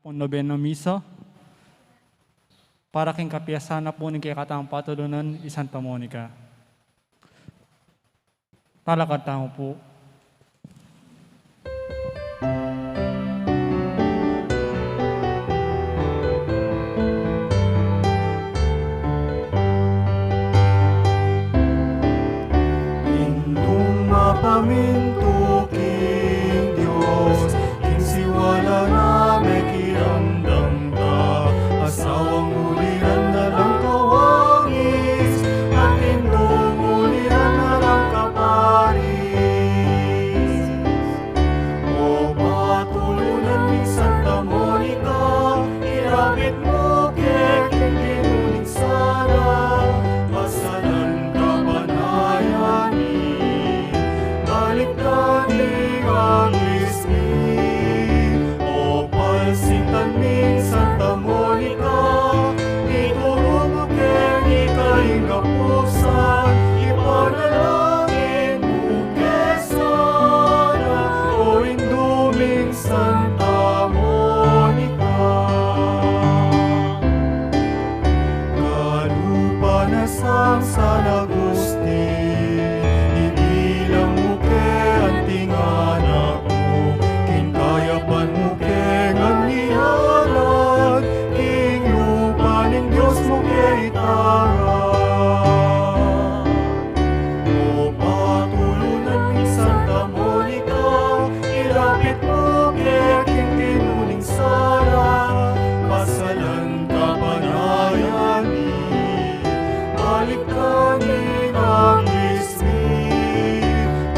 pong nobena misa, para king kapiyasana po ni kay katang patulunan ni Santa Monica. Talakad tamo po. Indung mapaminto king Diyos, king siwala na may kiramdam ka, asawang uliran na lang kawangis, at indung uliran na lang kaparis. O patulunan ni Santa Monica, irapit mo kay king ginuning sana, masalan ka panayani, balik ka ni Aglismi. O palsintan ni Santa Monica, ituro mo kay ikay kapusan, ipanalangin mo kay sana, o induming Santa Monica. Kalupa na sang San Agustin, ibilang mo kay anting anak mo, kinkayapan mo kay nganiyanan, king lupa ning Diyos mo kay tara. O patulunan ni Santa Monica, ilapit mo kay king ginuning Sara, masalan ka panayani, balik ka ni Aglismi.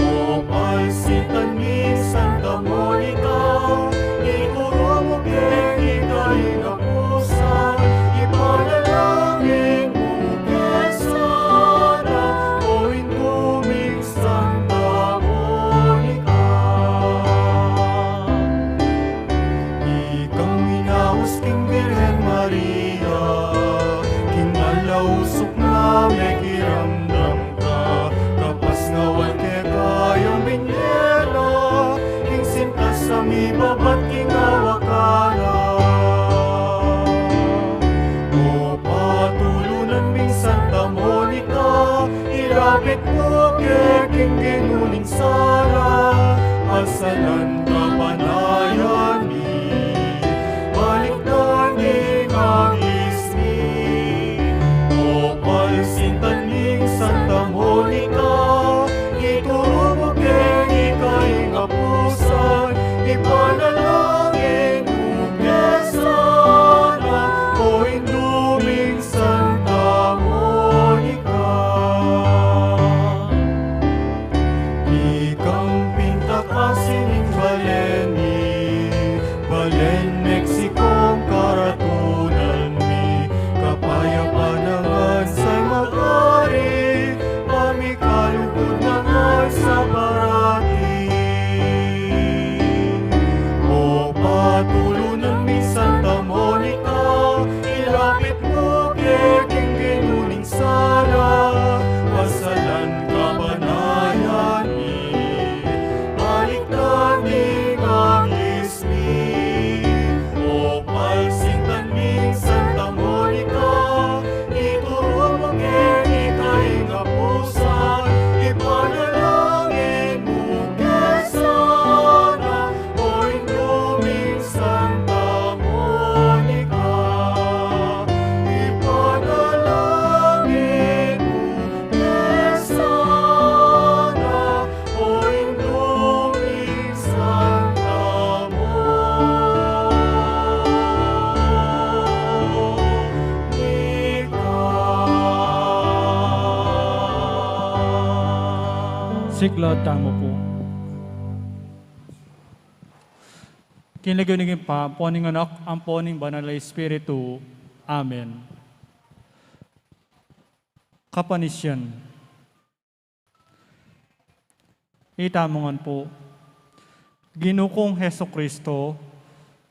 O palsintan ni Santa Monica, ituro mo kay ikay kapusan, ipanalangin mo kay sana, o induming Santa Monica. Ikang minaos king Birhen Maria, kinalausok na may kiramdam ka, kapas ngawan kay kayang binyela, king sintas sa mibabat king awakana. O patulunan ming Santa Monica, ilapit mo kay king ginuning Sara, masalan ka panayani, balik na ni Aglismi. O palsintan ning Santa Monica, ituro mo kay ikay kapusan, ipanalangin mo kay sana, o induming Santa Monica. Ikang pintakasining Balen, Mexico, karatunan mi, kapayapan nangan sa'y mag-ari, pamikalugod nangan sa parati. O patulunan mi Santa Monica, ilapit mo kay king ginuning Sara, masalan ka panayani, balik ka ni Aglismi. O palsintan ni Santa Monica, ituro mo kay ikay kapusan, ipanalangin mo kay sana, o induming Santa Monica. Ipanalangin mo kay sana, o induming Santa Monica. Siglad tamo po. Kinagunigin pa, poning anak, ang poning banal na Espiritu. Amen. Kapanisyan. Itamongan po. Ginukong Heso Kristo,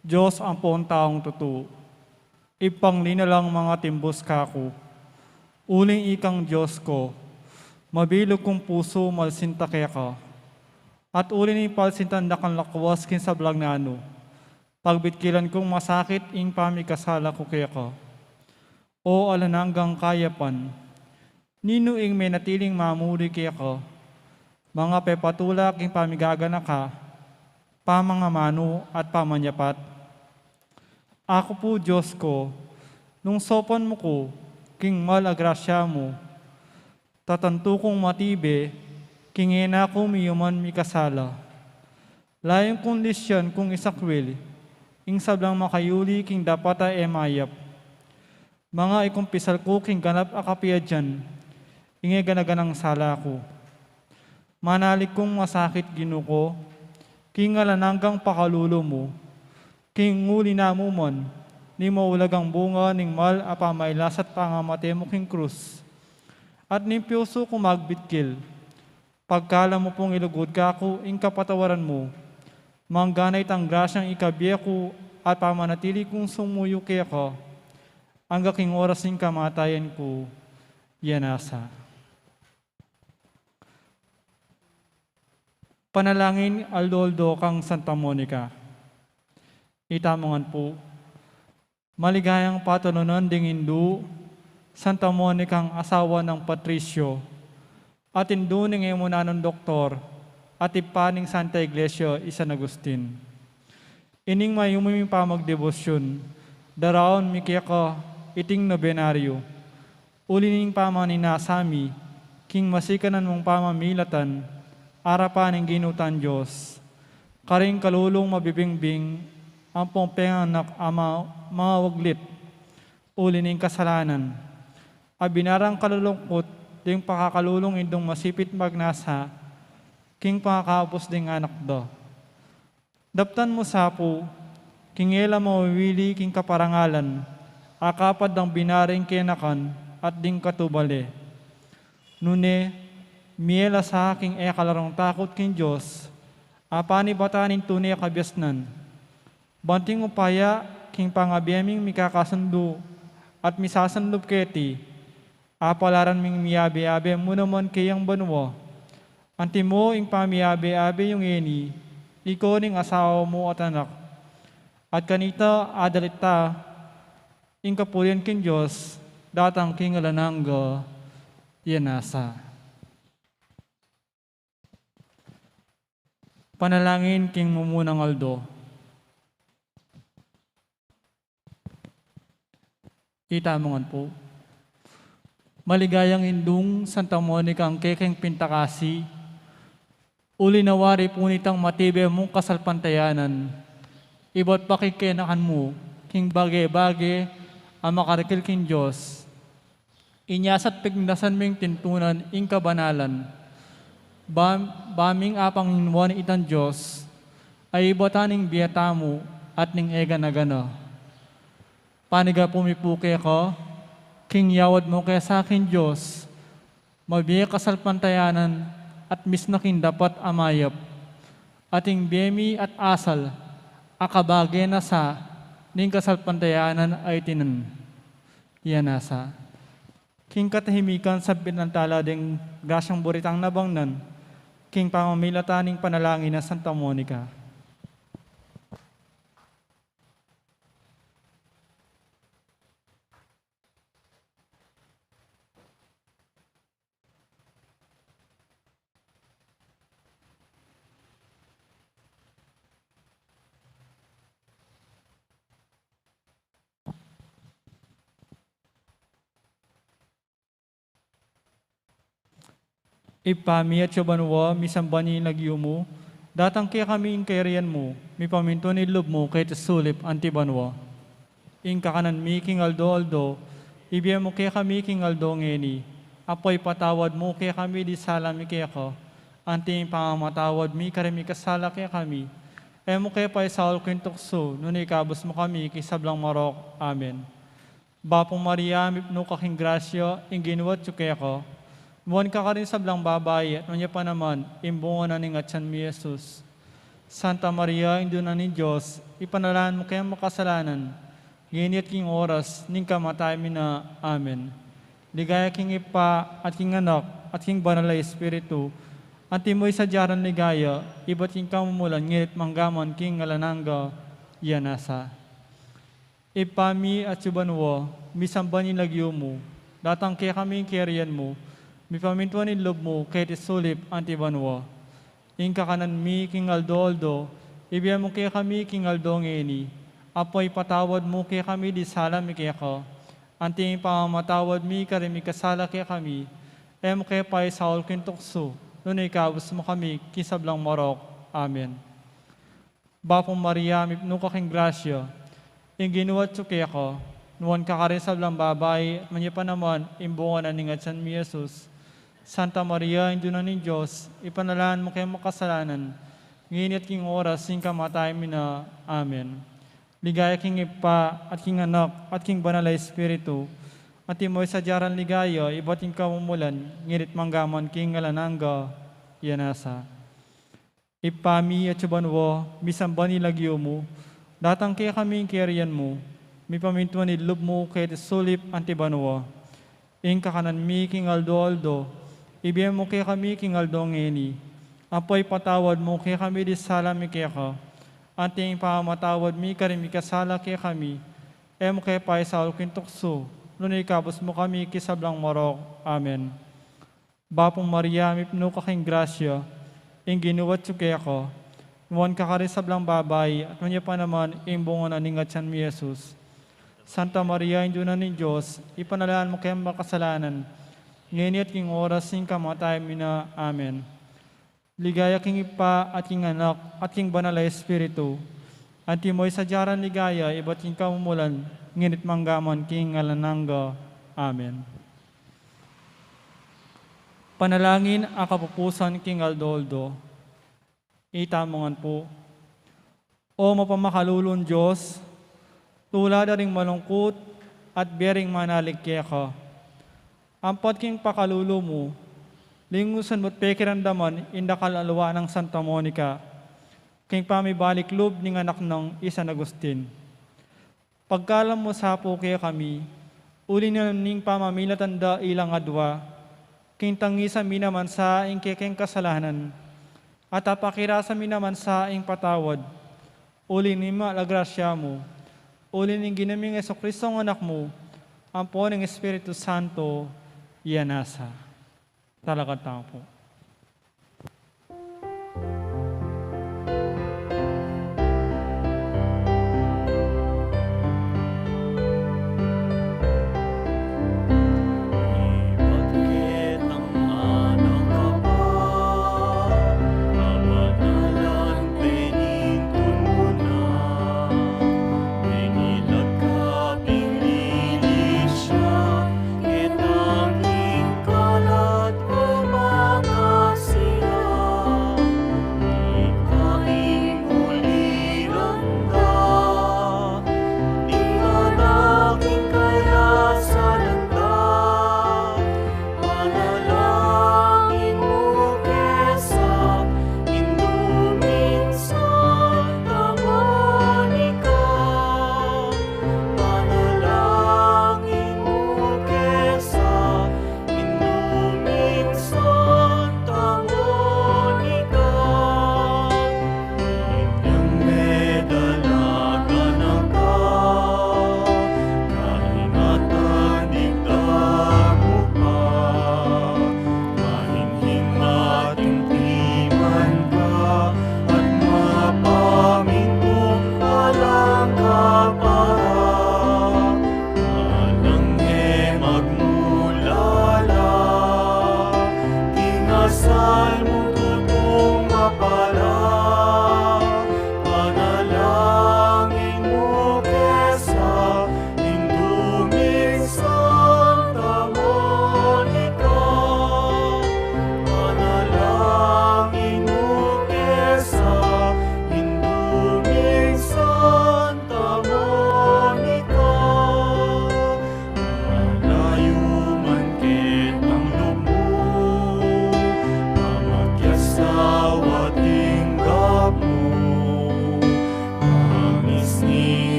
Diyos ang poong taong tutu. Ipanglina lang mga timbos kako. Uling ikang Diyos ko, mabilog kong puso malsinta kaya ka. At uli ni palsintan na kan lakwas kin sa blag na ano. Pagbitkilan kong masakit ing pamikasala ko kaya ka. O alananggang kayapan, nino ing may natiling mamuri kaya ka, mga pepatulak ing pamigagana ka, pamangamano at pamanyapat. Ako po, Diyos ko, nung sopan mo ko, king malagrasya mo, tatanto kong matibe, kingena ko miyuman mikasala. Layong kondisyon kung isakwil, ing sablang makayuli king dapat ay emayap. Mga ikumpisal ko king ganap akapia dyan, inge ganaganang sala ko. Manalik kong masakit ginuko, king alananggang pakalulo mo, king nguli na mo man, ni maulagang bunga ning mal apamaylasat pangamate mo king krus. At ning piuso ko magbitkil, pagkala mo pong ilugod ka ko, ing kapatawaran mo, mangganay tang grasyang ikabiya ko at pamanatili kong sumuyo kaya ka, ang aking oras ning kamatayan ko, yanasa. Panalangin aldoldo kang Santa Monica. Itamongan po, maligayang patanunan ding Hindu, Santa Monica ang asawa ng Patricio, at Hindu ning emunanong doktor, at ipaning Santa Iglesia San Agustin. Ining mayumiming pamagdebosyon, daraon mikiyaka iting nobenaryo, ulining pamaninasami, king masikanan mong pamamilatan, arapan ng ginutan Diyos, karing kalulong mabibingbing, ang pongpenganak ama mga waglit, ulining kasalanan, abinarang kalulungkot, ding pakakalulong indong masipit magnasa, king pakakapos ding anak do. Daptan mo sapo, king ela mawili king kaparangalan, akapad ng binaring kenakan at ding katubale. Nune, miela sa aking ekalarong takot king Diyos, apani batanin tunay kabyasnan. Banting upaya, king pangabiyaming mikakasundo, at misasandop keti, apalaran ming miyabe-abe mo naman kayang banwa. Anti mo ing pamiyabe-abe yung eni, ikaw ning asawa mo at anak. At kanita adalita, ing kapulian king Diyos, datang king alanangga, yanasa. Panalangin king mumunang aldo. Itamongan po, maligayang Hindung Santa Monica ang kekeng pintakasi, uli nawari po nitang matibe mong kasalpantayanan, iba't pakikenakan mo, king bage-bage, ang makarikil king Diyos, inyasat pignasan ming tintunan ing kabanalan, baming apang hinwan itan Diyos, ay ibataning biyata mo at ning ega na gana. Paniga pumipuke ko, king yawad mo kaya sa akin Diyos, mabiya kasalpantayanan at misnakin dapat amayap, ating biyemi at asal, akabage na sa ning kasalpantayanan ay tinan. Yanasa. King katahimikan sa pinantala ding grasyang buritang nabangnan, king pamamilataning panalangin na Santa Monica. Ipami at siyabanwa, misambani nagyumo, datang kaya kami ing kairian mo, mi paminto ni loob mo kay sulip antibanwa. Ing kakanan mi king aldo, ibiya mo kaya kami king aldo ngeni, apoy patawad mo kaya kami di salami kaya ko, anting pangamatawad mi karami kasala kaya kami, mo kaya pa isaul kintukso, nun ikabos mo kami kisablang marok. Amen. Bapong Maria, mipno kaking grasya, ing ginuwat yu kaya ko, buwan ka rin sablang babae at manya pa naman, imbungan na ning atyan mi Jesus. Santa Maria, Ino na ni Diyos, ipanalaan mo kayang makasalanan, ginit king oras, ning kamatay mi na. Amen. Ligaya king ipa at king anak at king banal na Espiritu, at timoy sa jaran ligaya, iba't king kamumulan, ngilit manggaman king alanangga, yanasa. Ipami at subanwo, misambanin lagyo mo, datang kaya kami kerian mo, mi pamintuan lob mo, kahit isulip antibanwo. Ingka kanan mi king aldo, ibiyan mo kaya kami king aldo ngeni, apoy patawad mo kaya kami di salam mi kaya ko, anting pamamatawad mi karimi kasala kaya kami, em kaya pa'y saul kintukso, nunay kabus mo kami, kisablang marok. Amen. Bapong Maria, mipno ka king grasya, yung ginuwat suki ako, nuwan ka rin sa blang babay, manya pa naman, imbungan na ningat san mi Jesus. Santa Maria, Indyo na ni Diyos, ipanalaan mo kayo makasalanan, ngayon at king oras, sing kamatay mi na. Amen. Ligaya king ipa, at king anak, at king banalay espiritu, at imoy sa jaran ligaya, iba't king kamumulan, ngirit manggaman king alananga, yanasa. Ipami at subanwo, misambani lagyo mo, datang kaya kaming kerian mo, mi pamintuan ilub mo kaya sulip antibanwa. Ing kakanan mi king aldo, ibigay mo kaya kami king aldo ngeni, apoy patawad mo kaya kami di sala mi kaya ka, anting pamamatawad mi karimi kasala kaya kami, em kaya pa'y saul kintukso, nunay kabos mo kami kisablang marok. Amen. Bapong Maria, mipno ka king grasya, ing ginuwat suki ako, nuwan ka rin sa blang babay, at manya pa naman, imbungan na ningat siyan mi Jesus. Santa Maria, Indyo na ni Diyos, ipanalaan mo kayang makasalanan, ngayon at king oras, sing kamatay mi na. Amen. Ligaya king ipa, at king anak, at king banalay espiritu, at imoy sa jaran ligaya, iba't king kamumulan, nginit manggaman king alananga. Amen. Panalangin ang kapupusan king Aldoldo. Itamongan po. O mapamakalulon Diyos, tula na ring malungkot at bering manaligkya ka. Ampat king pakalulo mo, lingusan mo't pekirandaman inda kalalawa ng Santa Monica, king pamibalik loob ng anak ng San Agustin. Pagkalam mo sa po kaya kami, uli na ning pamamilatanda ilang adwa, king tangisa minaman sa ing kekeng kasalanan, at apakirasa minaman sa ing patawad, uli ni malagrasya mo, uli ning ginaming Jesucristo ang anak mo, ang po ng Espiritu Santo, yanasa. Talagang tao po. Kalat umaga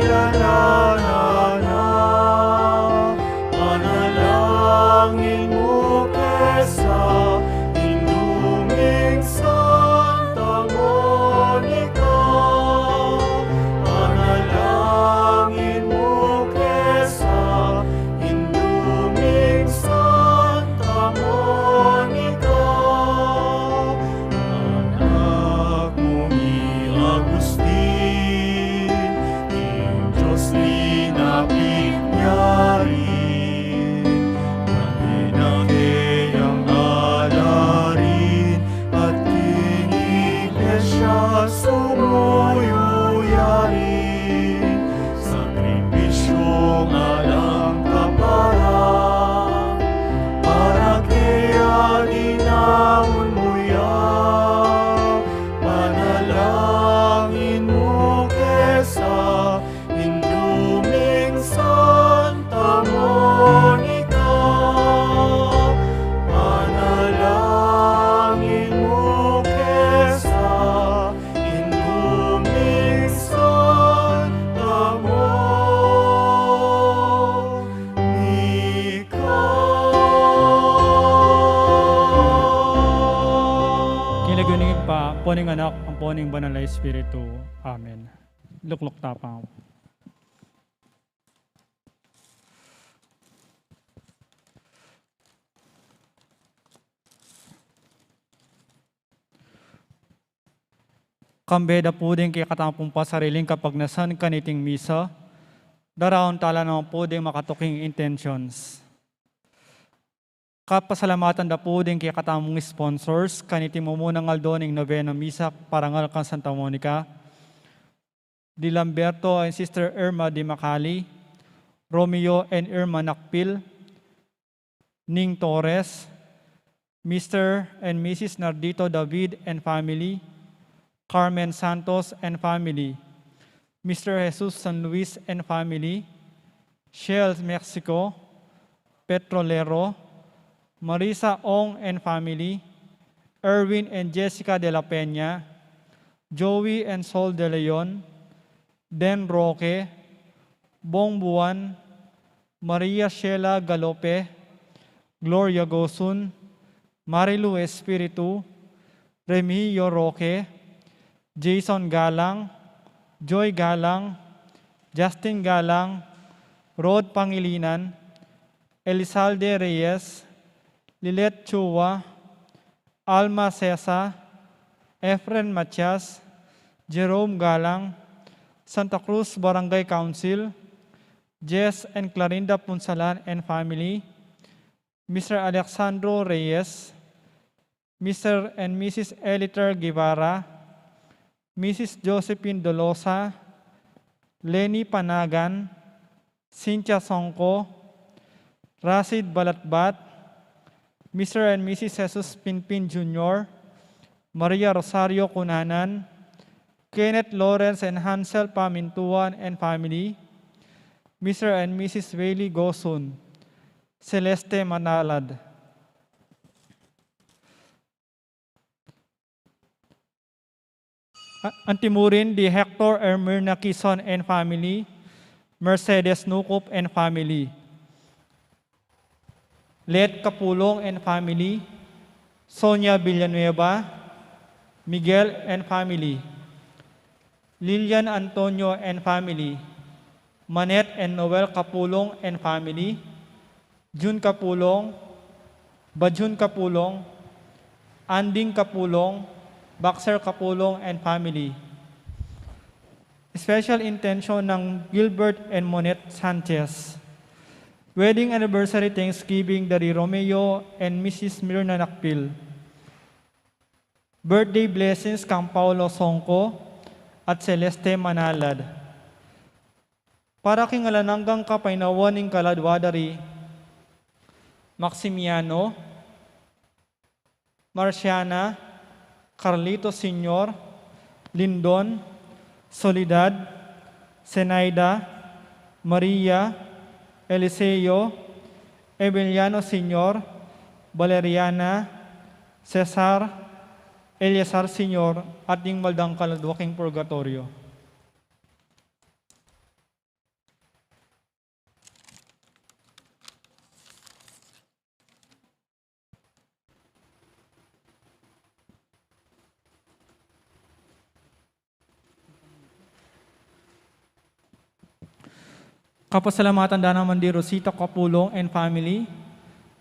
la la la la. Panalangin mo kesa inuming Santa Monica. Panalangin mo kesa inuming Santa Monica. Anak mo ni Agustin, ing Diyos linapit niya rin. Nanginagayang alarin at kiniglesia sumuyuyarin. Sakripisyong alang kaparan, para kaya dinamon mo yan. Panalangin mo kesa induming Santa Monica. Panalangin mo kesa induming Santa Monica. Kinaguning pa, poning anak, ang poning banal na Espiritu. Amen. Luklok tapang. Kambeda po din kay katampong pasariling kapag nasan kaniting misa, daraon tala naman po din makatuking intentions. Kapasalamatan da po din kay katamong sponsors, kaniting mumunang aldoning novena misa parangal kan Santa Monica, Di Lamberto and Sister Irma Di Macali, Romeo and Irma Nakpil, Ning Torres, Mr. and Mrs. Nardito David and family, Carmen Santos and family, Mr. Jesus San Luis and family, Shells Mexico, Petrolero, Marisa Ong and family, Erwin and Jessica de la Peña, Joey and Sol de Leon, Den Roque, Bong Buwan, Maria Sheila Galope, Gloria Gosun, Marilu Espiritu, Remilio Roque, Jason Galang, Joy Galang, Justin Galang, Rod Pangilinan, Elizalde Reyes, Lilet Chua, Alma Cesa, Efren Matias, Jerome Galang, Santa Cruz Barangay Council, Jess and Clarinda Punsalan and family, Mr. Alexandro Reyes, Mr. and Mrs. Eliter Guevara, Mrs. Josephine Dolosa, Lenny Panagan, Cynthia Songko, Rasid Balatbat, Mr. and Mrs. Jesus Pinpin Jr., Maria Rosario Cunanan, Kenneth Lawrence and Hansel Pamintuan and family, Mr. and Mrs. Wayley Gosun, Celeste Manalad. Antimurin di Hector Ermirna Quezon and family, Mercedes Nukup and family, Let Kapulong and family, Sonia Villanueva, Miguel and family, Lilian Antonio and family, Manette and Noel Kapulong and family, Jun Kapulong, Bajun Kapulong, Anding Kapulong, Baxter Kapulong and family. Special intention ng Gilbert and Monette Sanchez. Wedding anniversary Thanksgiving dari Romeo and Mrs. Mirna Nakpil. Birthday blessings kang Paulo Songko at Celeste Manalad. Para kingalananggang kapainawan ng kaladwadari, Maximiano, Marciana, Carlito Sr., Lindon, Soledad, Zenaida, Maria, Eliseo, Emiliano Sr., Valeriana, Cesar, Eliasar Sr., at yung maldang kaladwaking purgatorio. Kapasalamatan da naman di Rosita Capulong and family,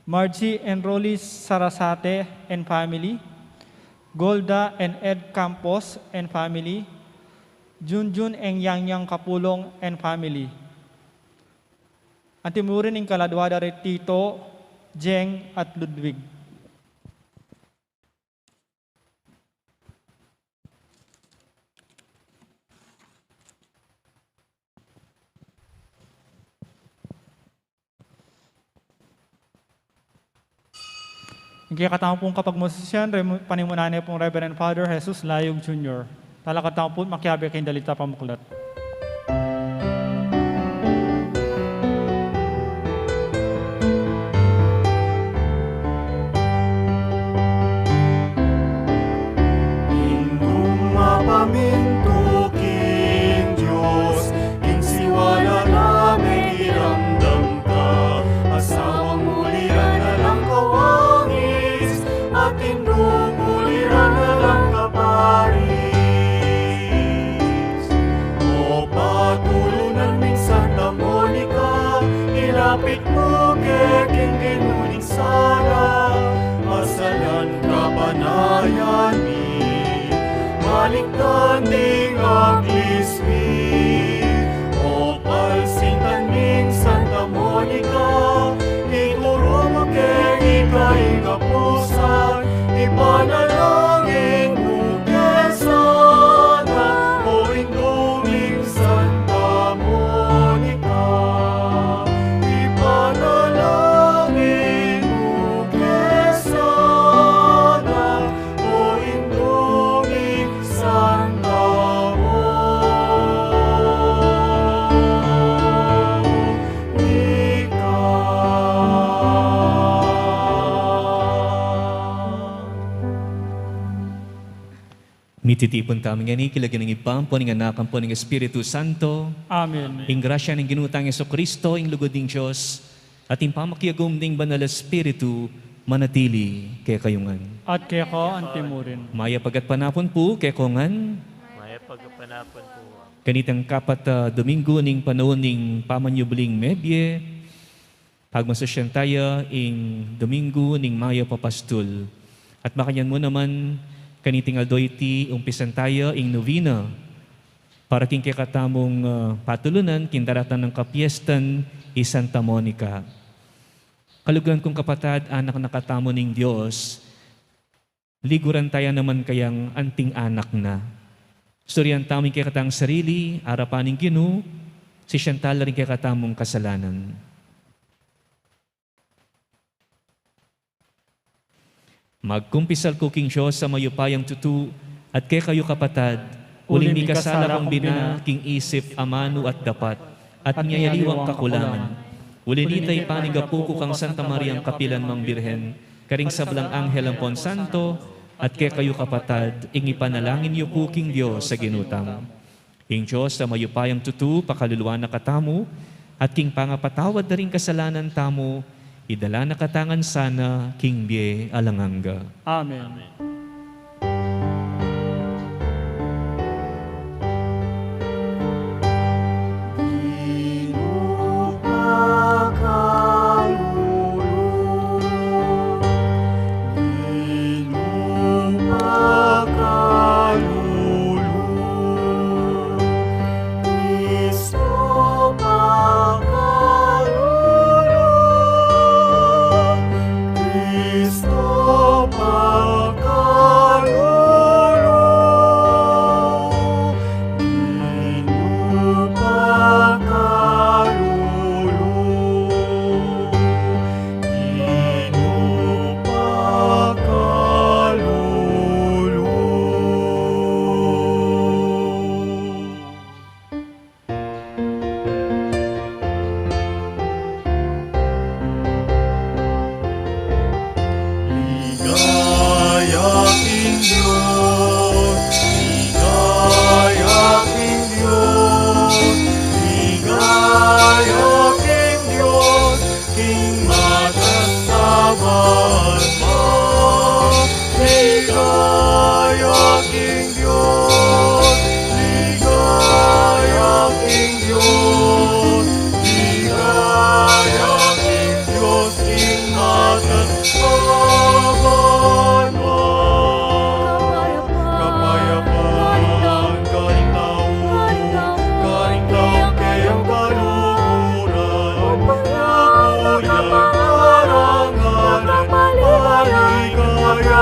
Margie and Rolly Sarasate and family, Golda and Ed Campos and family, Junjun and Yang Kapulong and family. Antimurin ng kaladwada rin Tito, Jeng at Ludwig. Kaya katama pong kapag musisyan, panimunan niya pong Reverend Father Jesus Layog Jr. Talakatama po makiabi kayong dalita pamuklat. Indung mapaminto king Diyos, king siwala namin iramdam ka, asawang muliran na lang kawangis, at indung muliran na lang kaparis. O patulunan min Santa Monica, ilapit mo kay king ginuning Sara, masalan kapanayan mi, malikdan ding agliswi. O palsintan ming Santa Monica, ituro mo kay ikay kapusan, ipanalangin mo kay sana, o induming Santa Monica. Ipanalangin mo kay sana, o induming Santa Mititipon kami nga ni kilagyan ng ipampo ng anakan po ng Espiritu Santo, Amen. ing grasya ng ginutang Yeso Kristo, ing lugod ng Diyos, at ing pamakiagom ng Banal Espiritu, manatili kay kayungan. At kaya ko antimurin. Maya pagat panapon po kay kongan, Maya pagpanapon po. kanitang kapat Domingo ning panahon ning pamanyubling mebye, pagmasasyan tayo ing Domingo ning Maya Papastol. At makanyan mo naman, kaniting aldoyti, umpisan tayo ing novena, para king kakatamong patulunan, kindaratan ng kapiestan, Santa Monica. Kalugan kong kapatad, anak nakatamo ning Diyos, liguran tayo naman kayang anting anak na. Storyan taming kikatang sarili, arapaning Ginu, si Chantal rin kikatamong kasalanan. Magkumpisal ko king Diyos sa mayupayang tutu, at kay kayo kapatad, uling mi kasala kong bina, king isip, amano at dapat, at niyayaliwang kakulangan. Ulinitay panigapuko kang Santa Mariang Kapilan Mang Birhen, karing sablang anghel ang Pon Santo, at kay kayo kapatad, ing ipanalangin niyo po king Diyos sa ginutang. King Diyos sa mayupayang tutu, pakaluluwa na katamu, at king pangapatawad na rin kasalanan tamo, idala na katangan sana, king Bie Alanganga. Amen. Cristo,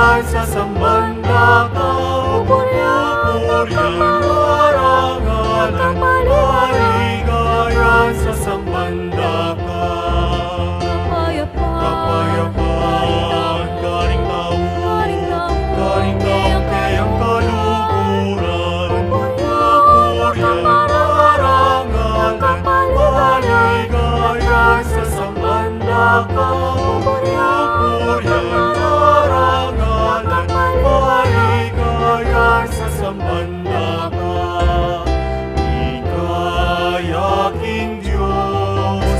sa sambanda ka, pupuryan marangalan, maligayan sa sambanda ka. Kapayapaan, garing tao, kayang kaluguran, pupuryan marangalan, maligayan sa sambanda ka, pupuryan marangalan, maligayan sa sambanda ka. Ligaya King Diyos,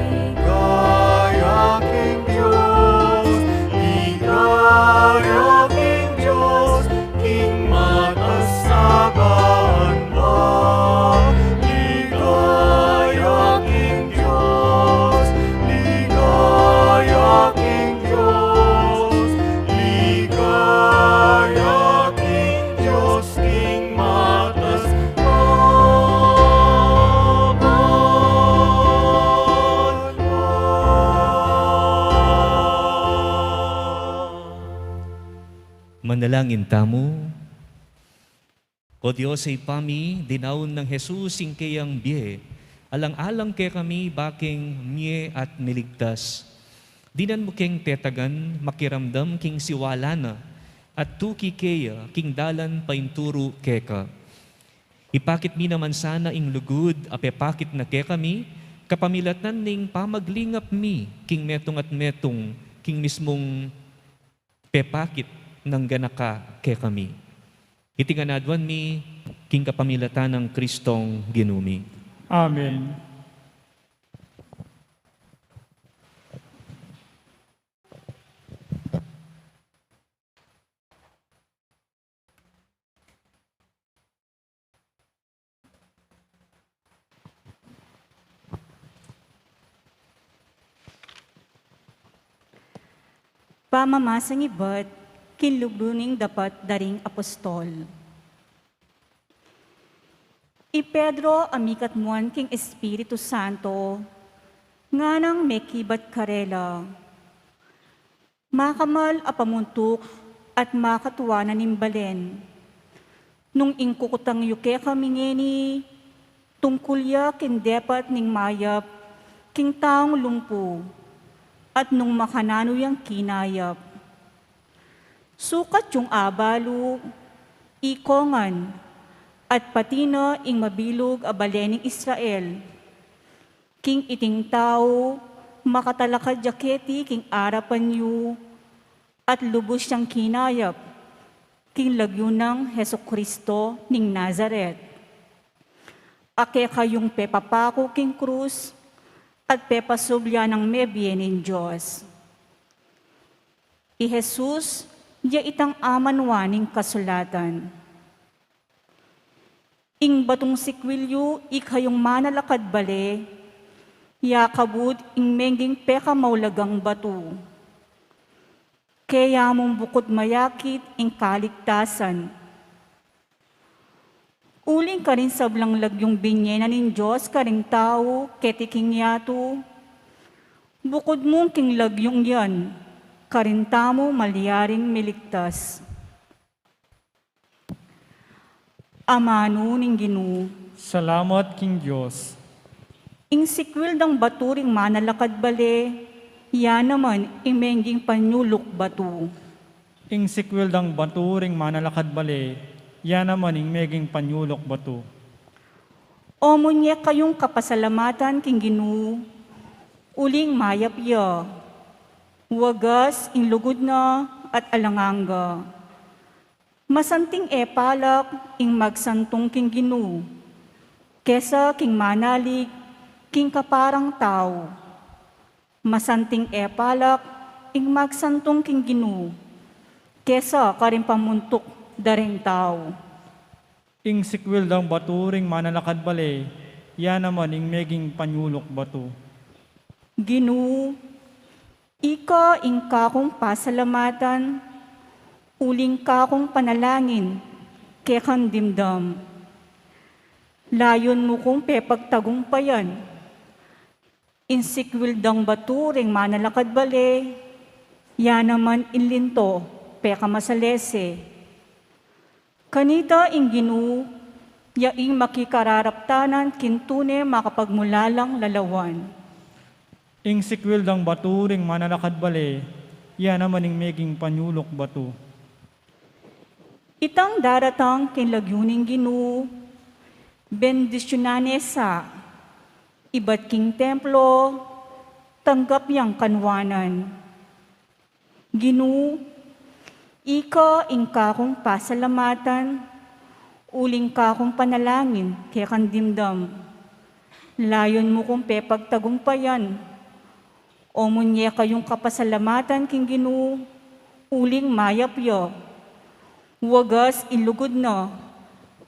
ligaya King Diyos, ligaya King Diyos, King matasagaan ba? Ligaya King Diyos, ligaya King Diyos, ligaya King Diyos, King matasagaan. Manalangin tamo. O Diyos ay pami, dinaon ng Jesus ing kayang biye, alang-alang kay kami baking miye at miligtas. Dinan mo king tetagan, makiramdam king siwalana, at tuki kaya king dalan painturo keka. Ipakit mi naman sana ing lugod, apepakit na ke kami, kapamilatan ning pamaglingap mi, king metong at metong, king mismong pepakit ng ganaka ke kami. Itinganadwan mi, king kapamilatan ng Kristong ginumi. Amen. Pamamasang iba't kinlubluning dapat daring apostol. I Pedro amikat muan king Espiritu Santo, nga nang mekibat karela. Makamal apamuntuk at makatuwa na nimbalen. Nung ingkukutang yuke kami ngeni, tungkulya kin depat ning mayap, king taong lumpu, at nung makanano yang kinayap. Sukat yung abalo, ikongan, at pati na ing mabilog a balening Israel. King iting tao, makatalakad jaketi king arapan yu, at lubos siyang kinayap, king lagyo ng Heso Kristo ning Nazaret. Ake kayong pepapako king krus, at pepasubya ng mebye nin Diyos. I Jesus, diya itang amanwa ning kasulatan. Ing batong sikwilyo, ikayong manalakad bale, yakabud ing mengging peka maulagang batu. Kaya mong bukod mayakit ing kaligtasan. Uling ka rin sablang lagyong binyena nin Diyos karing tao, ketiking yato. Bukod mong king lagyong yan, karintamo maliyaring miligtas. Amano ning Ginoo, Salamat King Diyos. ing sikwil dang baturing manalakad bale, yan naman imengging panyulok batu. Ing sikwil dang baturing manalakad bale, yan naman ing meging panyulok batu. O munye kayong kapasalamatan king Ginoo, uling mayapya, wagas ing lugod na at alanganga. Masanting epalak ing magsantong king Ginoo, kesa king manalig king kaparang tao. Masanting epalak ing magsantong king Ginoo, kesa karing pamuntok daring tao. Ing sikwil dang baturing manalakad bale, yan naman ing meging panyulok batu. Ginoo, ika ing kakong pasalamatan, uling kakong panalangin, kekang dimdam. Layon mo kong pepagtagumpayan, insikwil dang baturing manalakad bale, yan naman inlinto peka masalese. Kanita ing Ginoo, yaing makikararaptanan kintune makapagmulalang lalawan. Ing sikwil dang batu ring manalakad bale, yan naman ing meging panyulok batu. Itang daratang kinlagyuning Ginoo, bendisyonanes sa iba't king templo, tanggap yang kanwanan. Ginoo, ika ing kakong pasalamatan, uling kakong panalangin kaya kandimdam. Layon mo kong pepagtagumpayan, o munye kayong kapasalamatan king Ginoo, uling mayapyo, wagas ilugod na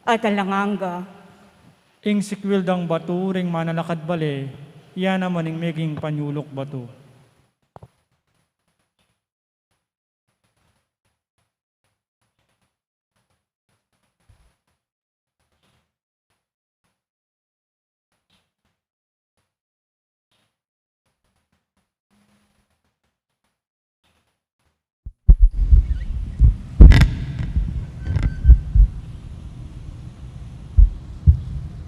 at alanganga. Ing sikwil dang batu ring manalakad bale, yan naman ing meging panyulok batu.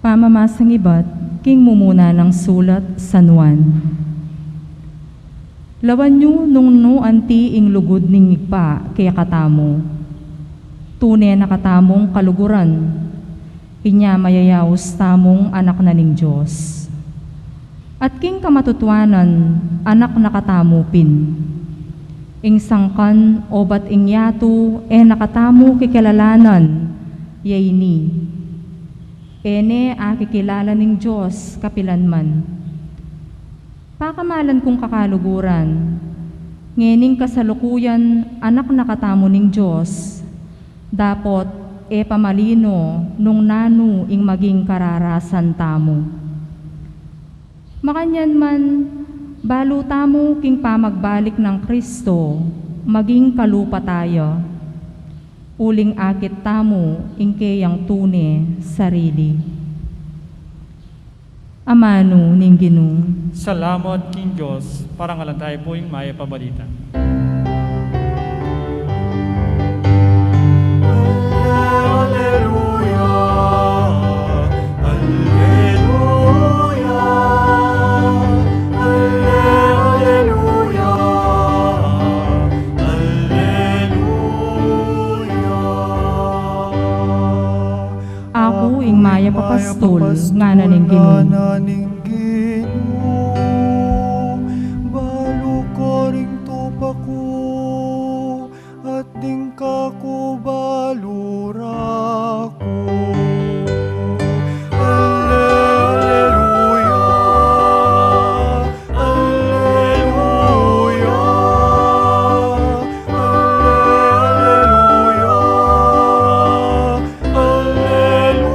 Pamamasang iba't king mumuna ng sulat San Juan. Lawan nyo nung no anti ing lugod ning igpa kaya katamo. Tunay na katamong kaluguran, inya mayayaos tamong anak na ning Diyos. At king kamatutuanan, anak na katamo pin. Ing sangkan obat ing yato nakatamo kikilalanan, yay ni. Ene akikilala ning Diyos kapilanman. Pakamalan kong kakaluguran, ngening kasalukuyan anak nakatamo ning Diyos, dapot pamalino nung nanu ing maging kararasan tamo. Makanyan man, balo tamo king pamagbalik ng Kristo, maging kalupa tayo. Uling akit tamo ingke yang tune sarili. Amano ning Ginoo. Salamat king Diyos, parangalan tayo po yung maya pabalita. Alleluia, alleluia, alleluia, alleluia. Ako ing maya papastol nga na ning Ginoo. Balo ko ring tupa ko, at ding ka ko balura ko. Alleluia, alleluia, alleluia, alleluia.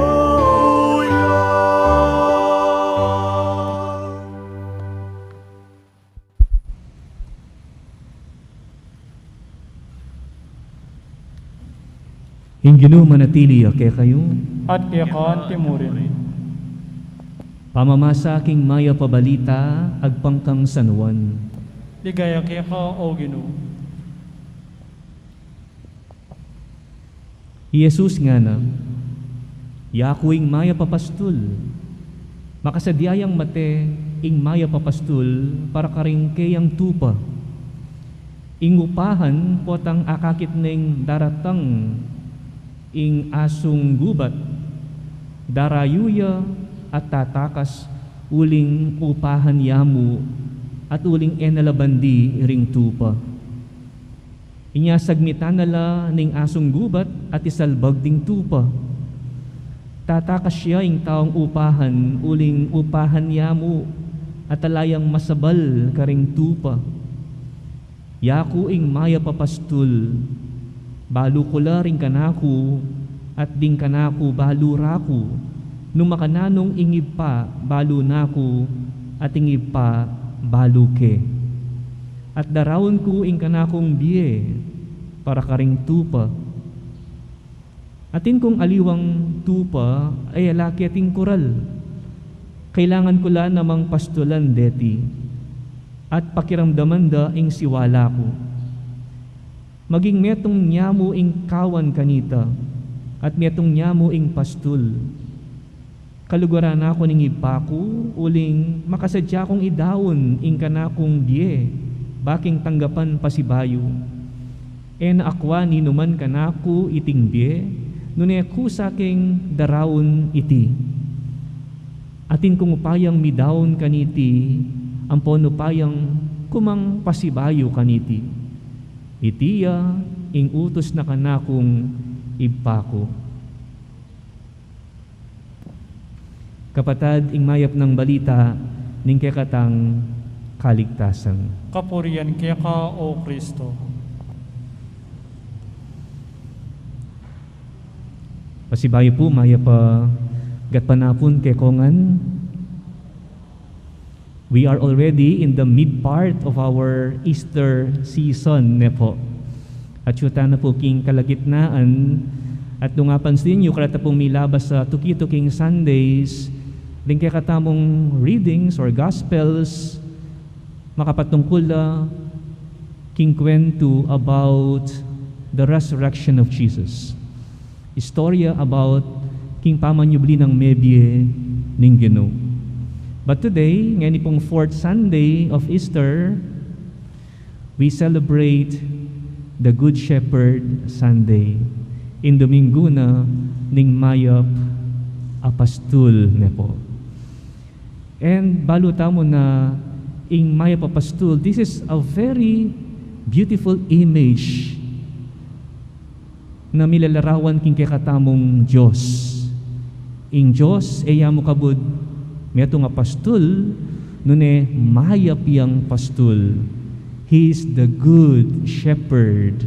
Ing Ginoo manatili kay kayo, At kaya kaan timurin. pamamasa king maya pabalita, agpangkang San Juan. Ligaya kaya ka, O Ginoo. Jesus nga na, yaku ing maya papastul, makasadyayang mate ing maya papastul para karing kayang tupa. Ing upahan potang akakit ning daratang ing asong gubat, darayuya at tatakas uling upahan yamu at uling enalabandi ring tupa. Inya sagmitan nala ning asong gubat at isalbag ding tupa. Tatakas siya ing taong upahan uling upahan yamu at alayang masabal karing tupa. Yaku ing maya papastul, balu kula ring kanaku at ding kanaku balu raku, numakananong ingib pa balu naku at ingib pa balu ke. At darawon ko ing kanakong biye para karing tupa. Atin kong aliwang tupa ay alaki ating koral. Kailangan ko la namang pastulan deti at pakiramdaman da ing siwala ko. maging metong nyamu ing kawan kanita, at metong nyamu ing pastul. Kaluguran ako ning ipaku, uling makasadya kong idawon ing kanakong biye, baking tanggapan pasibayo. Na akwa ni numan kanaku iting biye, nune ku saking darawon iti. Atin kung upayang midawon kaniti, ampon upayang kumang pasibayo kaniti. Itiya ing utos na kanakong ipako. Kapatad, ing mayap ng balita, ning kekatang kaligtasan. Kapurian kaya ka, O Kristo. Pasibayo po, maya pa gatpanapon kekongan. We are already in the mid part of our Easter season, ne po. At yuta na po king kalagitnaan. At nung apansin nyo, karata pong milabas sa Tuki-Tuking Sundays, din kaya katamong readings or gospels, makapatungkol king kwento about the resurrection of Jesus. Istorya about king pamanyubli ng mebye ning Ginoo. But today, ngayon pong fourth Sunday of Easter, we celebrate the Good Shepherd Sunday. In Domingo na ning mayap apastul ne po. And baluta mo na ing mayap apastul, this is a very beautiful image na milalarawan king kakatamong Diyos. Ing Diyos, mo kabud, metong apastul, nune mayap yang pastul. He is the good shepherd.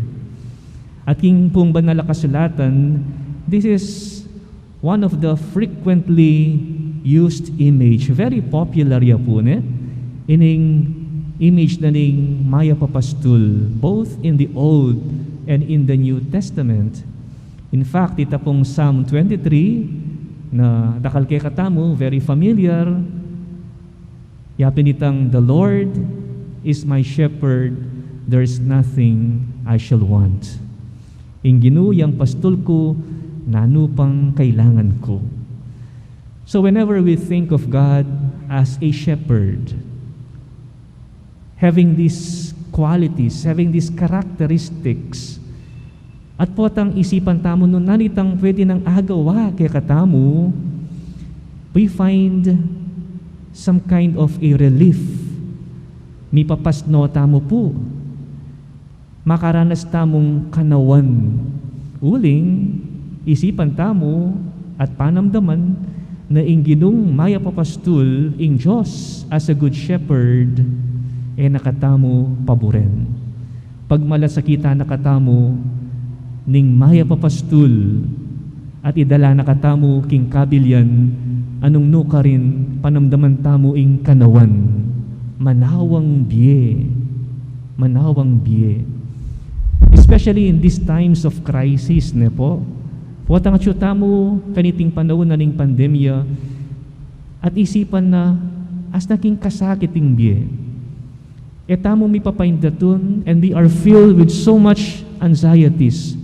At king pong banal na kasulatan, this is one of the frequently used image. Very popular ya po ne? Ining image na ning maya papastul, both in the Old and in the New Testament. In fact, ita pong Psalm 23, na dakal kay katamu, very familiar. Yapin itang, the Lord is my shepherd, there is nothing I shall want. Ing ginuyang pastul ko, nanupang kailangan ko. So whenever we think of God as a shepherd, having these qualities, having these characteristics, at potang isipan tamo nun nanitang pwede nang agawa kay katamu, we find some kind of a relief. Mipapasno tamo po. Makaranas tamong kanawan. Uling, isipan tamo at panamdaman na ing Ginong maya papastul ing Diyos as a good shepherd nakatamo paboren. Pag malasakita nakatamo ning maya papastul at idala nakatamo king kabilyan anong nuka rin panamdaman tamo ing kanawan. Manawang biye. Manawang biye. Especially in these times of crisis, ne po. Puwatang atyuta mo kaniting panahon na ning pandemya at isipan na as naking kasakiting biye. Etamo mi papaindatun and we are filled with so much anxieties.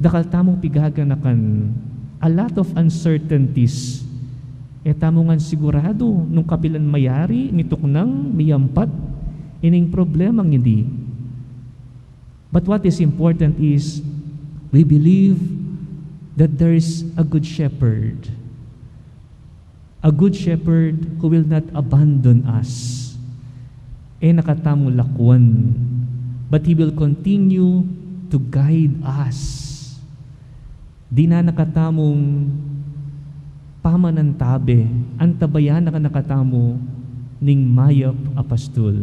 Dakal tamong pigaganakan a lot of uncertainties. Etamo ngan sigurado nung kapilan mayari nituknang miyampat ining problemang hindi. But what is important is we believe that there is a good shepherd. A good shepherd who will not abandon us. Nakatamo lakwan. But He will continue to guide us. Di na nakatamong pamanantabe, antabayan na nakatamo ning mayap apastul.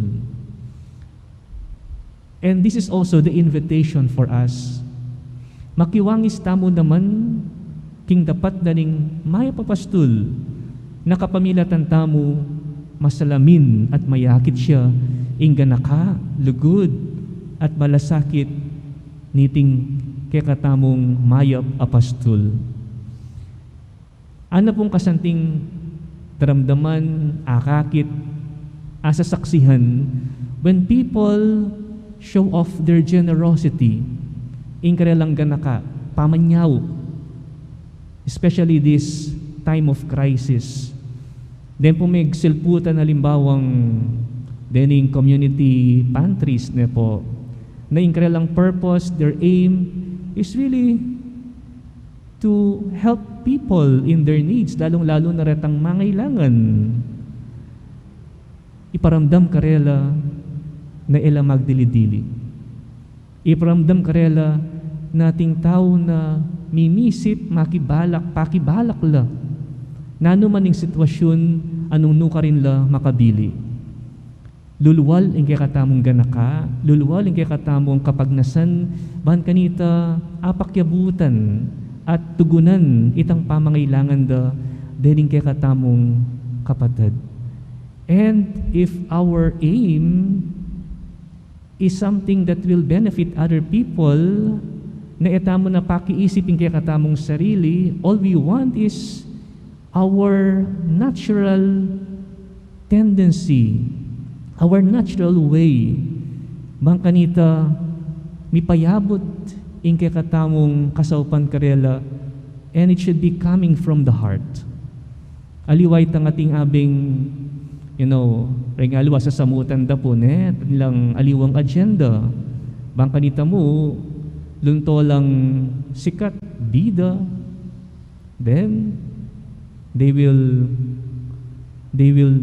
And this is also the invitation for us. Makiwangis tamo naman king dapat na ning maya papastul, nakapamilatan tamo masalamin at mayakit siya ingga naka, lugod at malasakit niting kekatamong mayap apastul. Ano pong kasanting daramdaman, akakit, asasaksihan when people show off their generosity ingkarelang ganaka, pamanyaw, especially this time of crisis. Then po may silputan halimbawang dening community pantries na po, na ingkarelang purpose, their aim is really to help people in their needs, lalong-lalo na retang mangailangan. Iparamdam karela na ila magdili-dili. Iparamdam karela na ating tao na mimisip, makibalak, pakibalak la. Nano man yung sitwasyon, anong nuka rin la makabili. Luluwal ang kaya katamong ganaka, luluwal ang kaya katamong kapagnasan, bahan kanita apakyabutan at tugunan itang pamangailangan da dening kaya katamong kapatid. And if our aim is something that will benefit other people, na etamo na pakiisipin kaya katamong sarili, all we want is our natural tendency, our natural way. Bang kanita, mipayabot in kaya katamong kasaupan karela, and it should be coming from the heart. Aliway tang ating abing regalo sa samutan da po nilang aliwang agenda. Bang kanita mo, lunto lang sikat, bida, then they will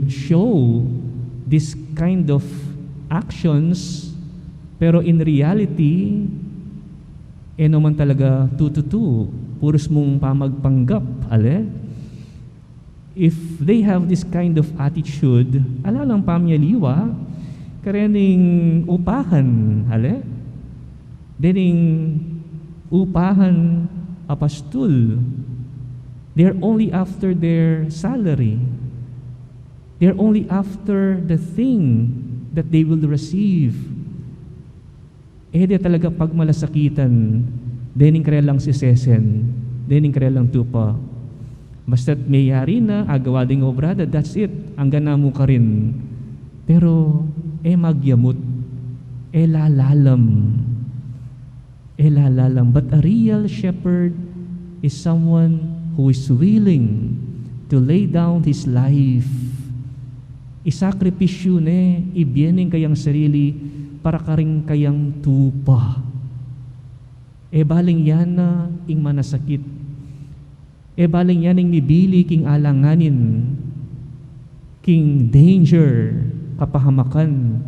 show this kind of actions, pero in reality, naman talaga tututu, puros mong pamagpanggap, If they have this kind of attitude, alalang pamyaliwa, karening upahan, dening upahan apastul. They're only after their salary. They're only after the thing that they will receive. Di talaga pagmalasakitan, dening karelang sisesen, dening karelang tupa. Basta't may yari na, agawa ding obrada, that's it. Ang gana mo ka rin. Pero, magyamot, lalalam. But a real shepherd is someone who is willing to lay down his life. Isakripisyo ibiening kayang sarili para karing kayang tupa. Baling yan na ing manasakit. Baling yan ang nibili king alanganin, king danger, kapahamakan.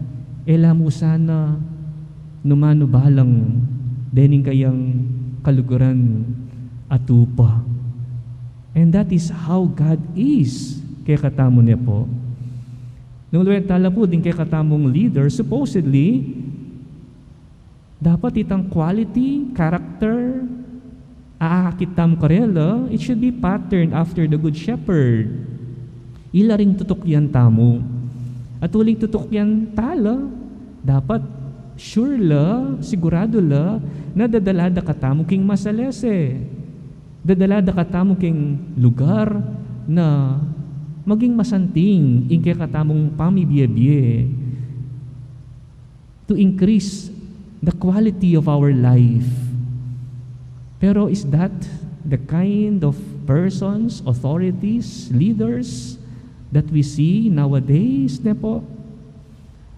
Lamo sana numano balang dening kayang kaluguran at tupa. And that is how God is kaya katamo niya po. Nung tala po din kaya katamong leader, supposedly, dapat itang quality, character, aakitam karela, it should be patterned after the good shepherd. Ila ring tutok yan tamo. At uling tutok yan tala, dapat sure la, sigurado la, na dadalada katamo king masalese. Dadalada katamo king lugar na maging masanting in kaya katamong pamibiyabye to increase the quality of our life. Pero is that the kind of persons, authorities, leaders that we see nowadays? Po?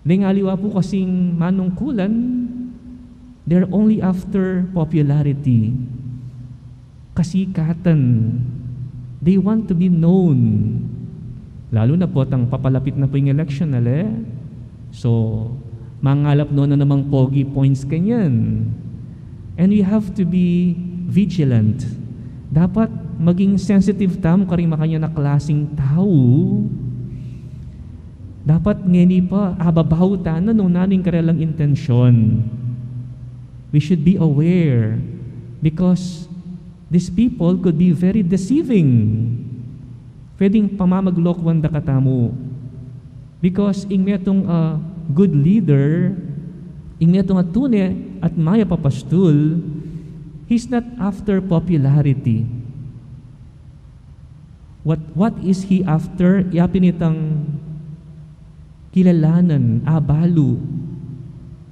Lingaliwa po kasing manungkulan, they're only after popularity, kasikatan. They want to be known. Lalo na po ang papalapit na po yung election, So, mangalap no na namang pogi points kanyan. And we have to be vigilant. Dapat maging sensitive tamo karing makanya na klaseng tao. Dapat ngeni pa ababaw tanan nung naning karelang intensyon. We should be aware because these people could be very deceiving. Pwedeng pamamaglokwan da katamo. Because ing metong good leader, ing metong atune at maya papastul, he's not after popularity. What is he after? Yapinitang kilalanan, abalo,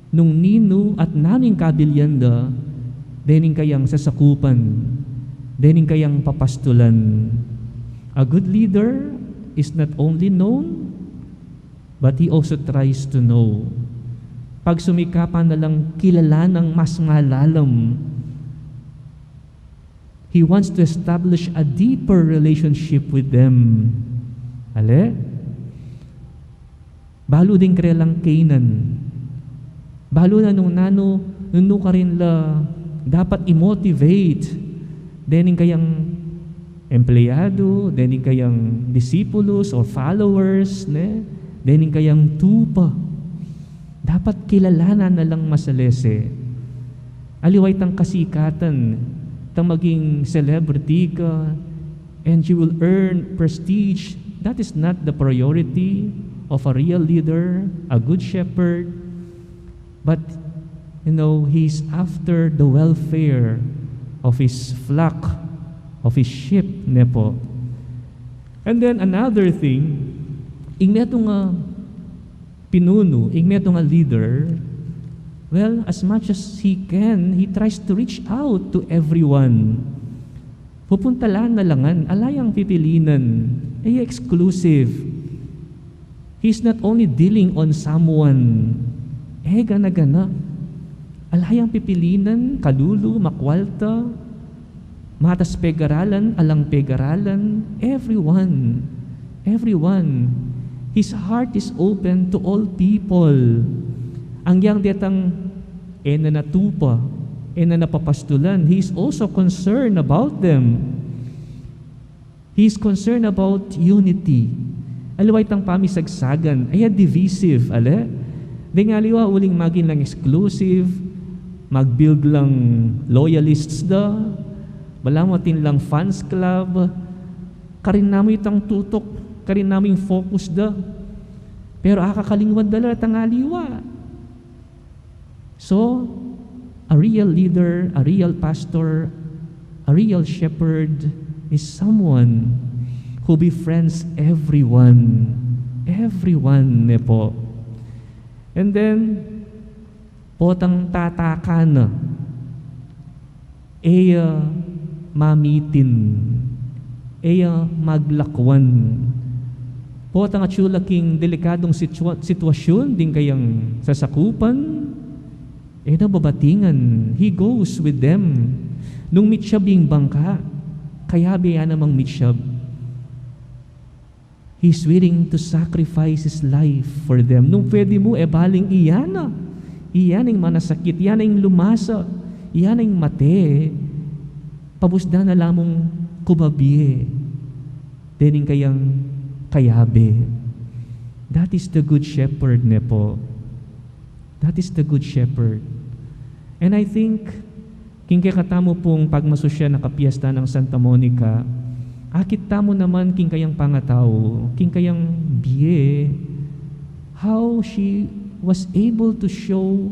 nung nino at naning kabilyanda, dening kayang sasakupan, dening kayang papastulan. A good leader is not only known, but he also tries to know. Pag sumikapan na lang kilala ng mas malalam, he wants to establish a deeper relationship with them. Ale? Balo din kaya lang Canaan. Balo na nung nano, nung ka rin la, dapat i-motivate. Dening kayang empleyado, dening kayang disciples or followers, ne? Dening kayang tupa. Dapat kilalanan na lang masalese. Aliway tang kasikatan, tang maging celebrity ka, and you will earn prestige. That is not the priority of a real leader, a good shepherd. But, he's after the welfare of his flock, of his sheep, nepo. And then another thing, ingneto nga pinuno, ingneto nga leader, well, as much as he can, he tries to reach out to everyone. Pupunta lang na langan, alayang pipilinan, ay exclusive. He's not only dealing on someone, gana-gana. Alayang pipilinan, kalulu, makwalta, matas pegaralan, alang pegaralan, everyone. His heart is open to all people. Ang yang detang nanatupa, napapastulan, he is also concerned about them. He is concerned about unity. Aliway tang pamisagsagan, divisive, ale? Di nga liwa, uling maging lang exclusive, mag-build lang loyalists da, balamotin lang fans club, karin namin itang tutok, karin namin focus da, pero akakalingwan dala tangaliwa. So, a real leader, a real pastor, a real shepherd is someone who befriends everyone po. And then, potang tatakan, mamitin, maglakwan. Potang atsulaking delikadong sitwasyon din kayang sasakupan, nababatingan. He goes with them. Nung mitsyab yung bangka, kaya biya namang mitsyab. He's willing to sacrifice his life for them. Nung pwede mo, baling iyana. Iyan ang manasakit, iyan ang lumasa, iyan ang mate. Pabusda na lamang kumabiye. Dening kayang kayabe. That is the good shepherd, nepo. That is the good shepherd. And I think, kingkakatamo pong pagmasosya na kapiesta ng Santa Monica, akit tamo naman kingkayang pangatao, kingkayang biye, how she was able to show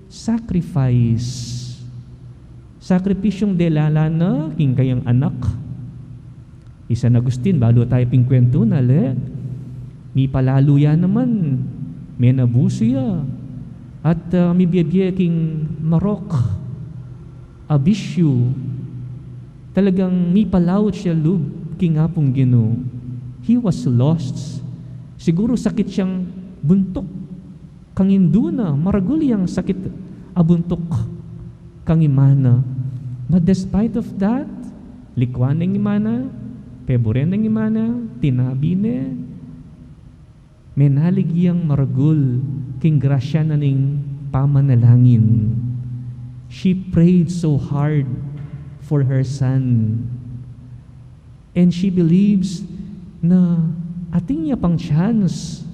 sacrifice. Sakripisyong delalana, kingkayang anak. Isa na Agustin, balo tayo pingkwento na le. Mi palaluya naman, may nabusuya. At mi biyabye king Marok, abisyu. Talagang mi palawot siya lub, king apong Ginoo. He was lost. Siguro sakit siyang buntok. Kang induna, maraguli ang sakit abuntok kang imana. But despite of that, likwan ng imana, peboren ng imana, tinabine, menaligyang maragul, king grasya na ning pamanalangin. She prayed so hard for her son. And she believes na ating niya pang chance,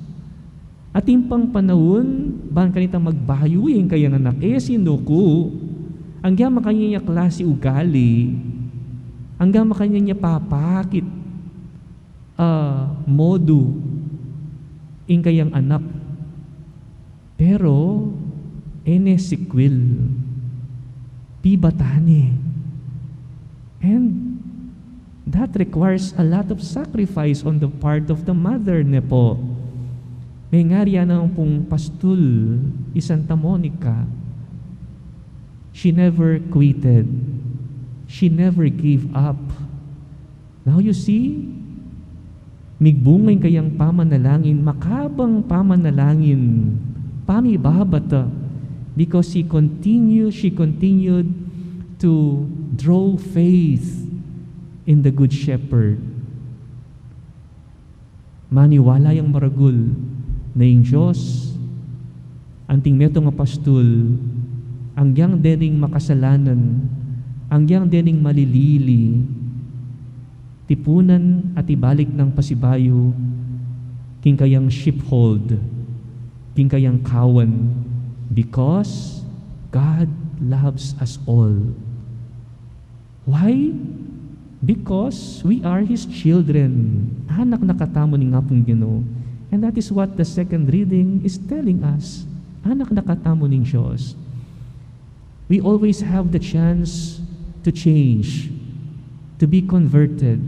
ating pang panahon, bang kanita magbayuin kayang anak, sino ko? Ang gama kanya niya klase ugali, ang gama kanya niya papakit, modo, in kayang anak. Pero, sikwil, pibatane. And that requires a lot of sacrifice on the part of the mother ne po. May ngariya na pong pastul, Santa Monica. She never quitted. She never gave up. Now you see, migbungay kayang pamanalangin, makabang pamanalangin, pamibabata, because she continued to draw faith in the Good Shepherd. Maniwala yung maragul na yung Diyos, anting metong apastol, ang yang dening makasalanan, ang yang dening malilili, tipunan at ibalik ng pasibayo, king kayang shiphold, king kayang kawan, because God loves us all. Why? Because we are His children. Anak na katamo ni nga pong Ginoo. And that is what the second reading is telling us. Anak na katamo ning Diyos. We always have the chance to change, to be converted,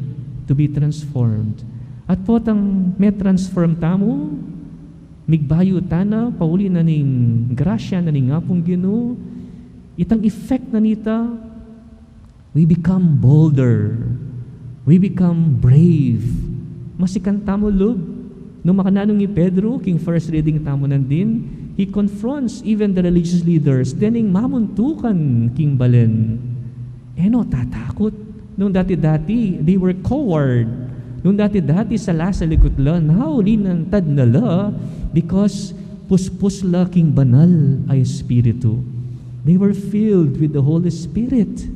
to be transformed. At potang may transform tamo, migbayo tana, pauli na ning grasya na ning nga pong Ginoo, itang effect na nita, we become bolder. We become brave. Masikan tamo lub. Nung makananong ni Pedro, king first reading tamo nandin, he confronts even the religious leaders. Dening mamuntukan king balen. Tatakot. Nung dati-dati, they were coward. Nung dati-dati sala sa likod la, now linantad na la, because puspos la king banal ay Espiritu. They were filled with the Holy Spirit.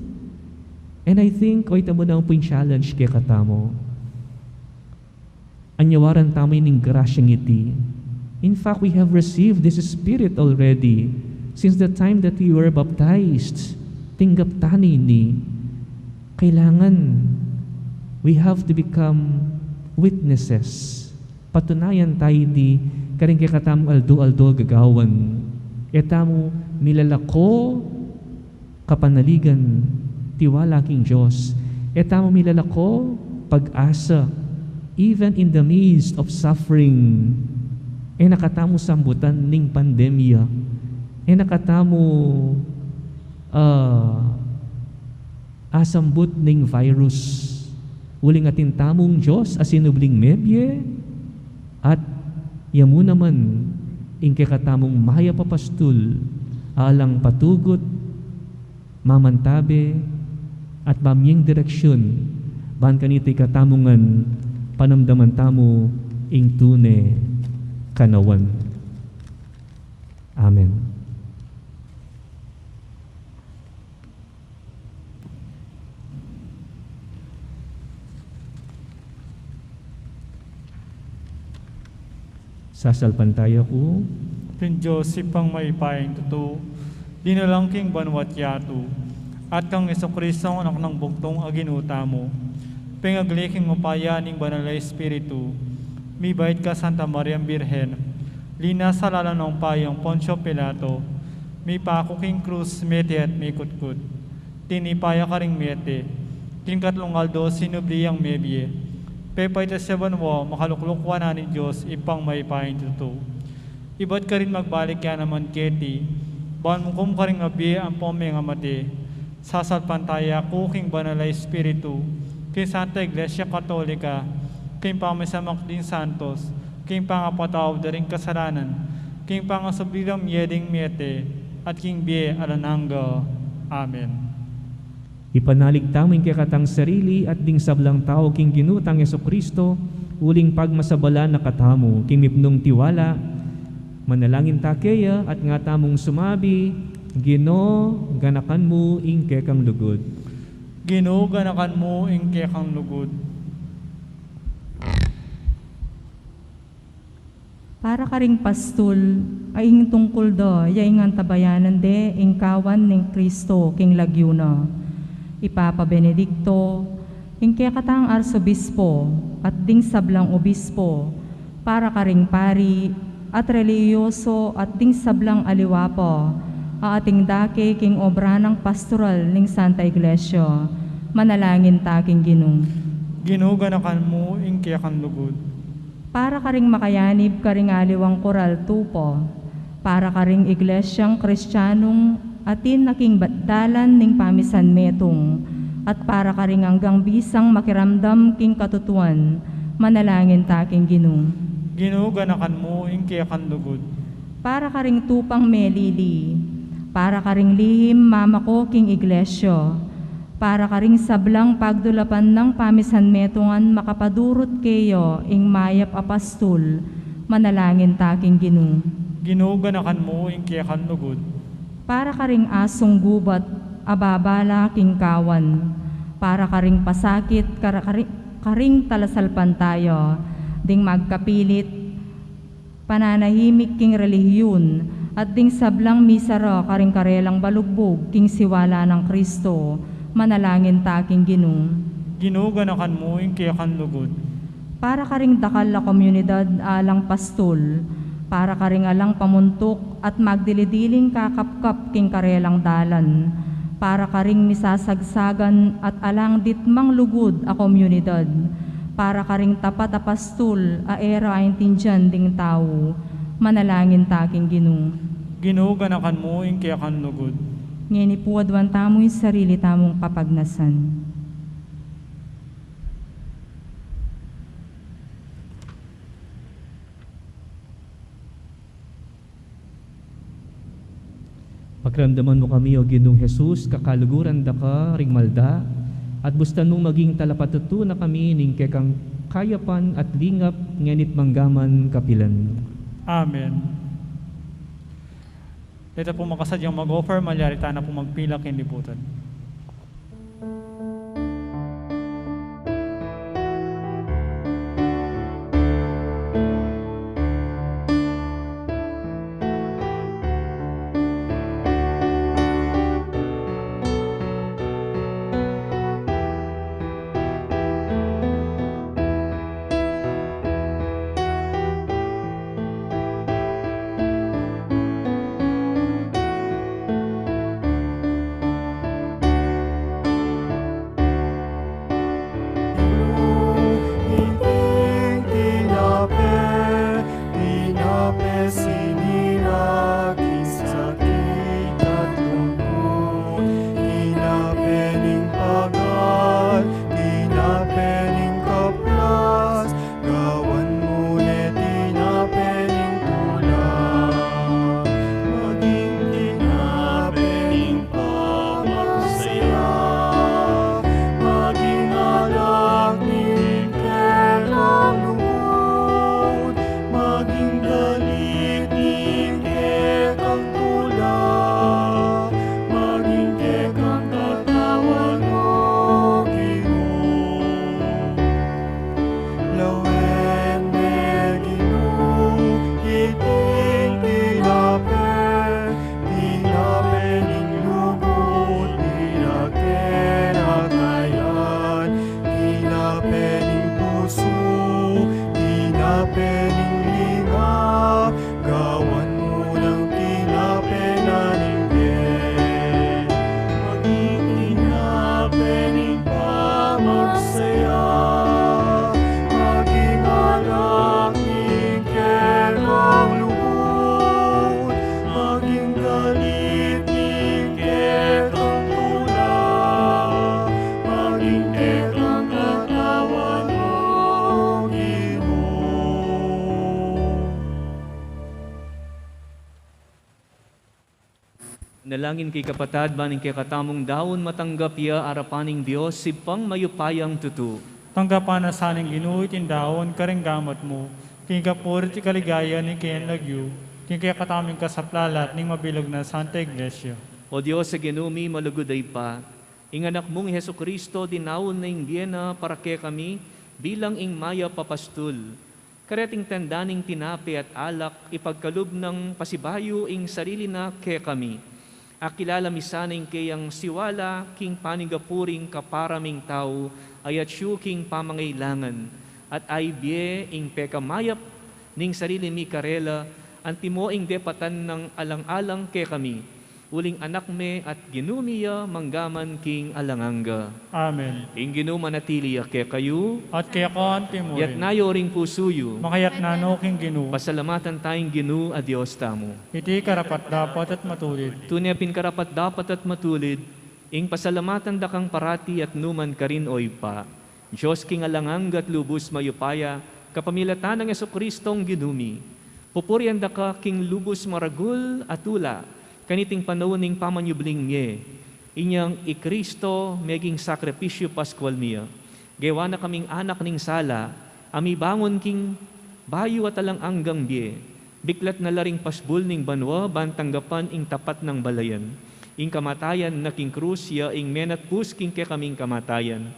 And I think, ito mo na ang point challenge kaya katamo. Anyawaran tamo yung grasyang iti. In fact, we have received this Spirit already since the time that we were baptized. Tinggap tani ni. Kailangan, we have to become witnesses. Patunayan tayo di, karing kaya katamo aldo-aldo gagawan. Etamo milalako kapanaligan, tiwala king Diyos. Etamo milalako pag-asa, even in the midst of suffering. Nakatamo sambutan ning pandemya. Nakatamo asambut ning virus. Uling atin tamong Diyos asinubling mebye at yamu naman ingke katamong maya papastul alang patugot mamantabe at mamyeng direksyon ban kanito'y katamungan panamdaman tamo ing tune kanawan. Amen. Sasalpan tayo ko. King Joseph pang maipayang tuto, dinalang king banwat yato, at kang Jesucristo ang anak ng bugtong aginuta mo. Pengagliking mapaya ning banal na Espiritu, mibait ka Santa Maria Birhen, lina sa lala ng payong Poncio Pilato, mi pako king krus mete at mi kutkut, tinipaya ka ring mete, king katlong aldo sinubliyang mebye, pepay ta seban mo makaluklukwa na ni Diyos ipang maipahin tuto. Iba't ka rin magbalik yan naman keti, bahan mo kum ka rin ngabi ang pome nga mati, sasalpantaya kuking banal na Espiritu, king Santa Iglesia Katolika, king pamisamak din Santos, king pangapataw da rin kasalanan, king pangasabilang yeding miete, at king bie alananga. Amen. Ipanalig taming kakatang sarili at ding sablang tao king ginutang Jesucristo, uling pagmasabala na katamo, king mipnong tiwala, manalangin takeya at nga tamong sumabi, Gino, ganakan mo ing kekang lugod. Gino, ganakan mo ing kekang lugod. Para ka ring pastul, ay ing tungkol do, yaingan tabayanan de, ing kawan ning Kristo, king lagyuna. Ipapa Benedicto, ing katang arsobispo, at ding sablang obispo, para ka ring pari, at reliyoso, at ding sablang aliwapo, ating dake king obra ng pastoral ning Santa Iglesia, manalangin taking Ginoo. Ginoo, ganakan mo ing kekang lugod. Para ka ring makayanib ka ring aliwang koral tupo, para ka ring iglesyang kristyanong atin naking dalan ning pamisan metong, at para ka ring hanggang bisang makiramdam king katutuan, manalangin taking Ginoo. Ginoo, ganakan mo, ingkay kan lugod. Para ka ring tupang melili, para ka ring lihim mamako king iglesyo, para ka ring sablang pagdulapan ng pamisan metongan makapadurot kayo ing mayap apastol, manalangin taking Ginoo. Ginoo, ganakan mo, ingkay kan lugod. Para ka ring asong gubat, ababala king kawan, para ka ring pasakit, karing talasalpan tayo, ding magkapilit, pananahimik king relihiyon, at ding sablang misara karing karelang balugbog king siwala ng Kristo, manalangin taking Ginoo. Ginoo, ganakan mo, ingkay kan lugod. Para ka ring dakal na komunidad alang pastol, para ka ring alang pamuntok at magdilidiling kakapkap king karelang dalan, para ka ring misasagsagan at alang ditmang lugod a komunidad, para ka ring tapat a pastol a era a intindihan ding tao, manalangin taking Ginoo. Ginoo, ganakan mo, ingkay kan lugod. Ngeni puwadwan tamo yung sarili tamong kapagnasan. Pagramdaman mo kami, O Ginoong Jesus, kakaluguran da ka, ring malda, at bustan mong maging talapatuto na kami ning kekang kayapan at lingap ngenit manggaman kapilan. Amen. Dito po makasadyang mag-offer, malyarita na po magpila kinlibutan. Nalangin kay kapatad, baning kay katamong daon matanggap ya arapaning Diyos, sipang mayupayang tutu. Tanggapan na saning Ginoo itindaon karenggamat mo, king kapurit ikaligaya ni Ken Lagyu, king kaya kataming kasaplalat ning mabilog na Santa Iglesia. O Diyos sa ginumi maluguday pa, inganak mong Heso Kristo dinawon na ing biyena para kay kami bilang ing maya papastul. Kareting tandaning tinapi at alak ipagkalub ng pasibayo ing sarili na kay kami. Akilala misaning kayang siwala king panigapuring kaparaming tao ayat siyo king pamangailangan at ay biye ing pekamayap ning sarili mi karela antimo ing depatan ng alang-alang kay kami. uling anak me at ginumiya manggaman king alanganga. Amen. Ing ginumanatiliya ke kayo, At kaya ko timo yat rin. nayo ring pusuyo, Makayak na king ginu. pasalamatan tayong ginu a Diyos tamo. Iti karapat dapat at matulid. Tunay karapat dapat at matulid, ing pasalamatan dakang parati at numan karin oy pa. Diyos king alanganga at lubos mayupaya, kapamilatan ng Yesu-Kristong ginumi. Pupurian da ka king lubos maragul atula, kaniting panawon pamanyubling niye. Inyang ikristo meging sakripisyo paskwal niya. Gewa na kaming anak ning sala, ami bangon king bayo at alang anggang biye. Biklat na laring pasbul ning banwa, bantanggapan ing tapat ng balayan. Ing kamatayan na king krus, ya ing menat pus king ke kaming kamatayan.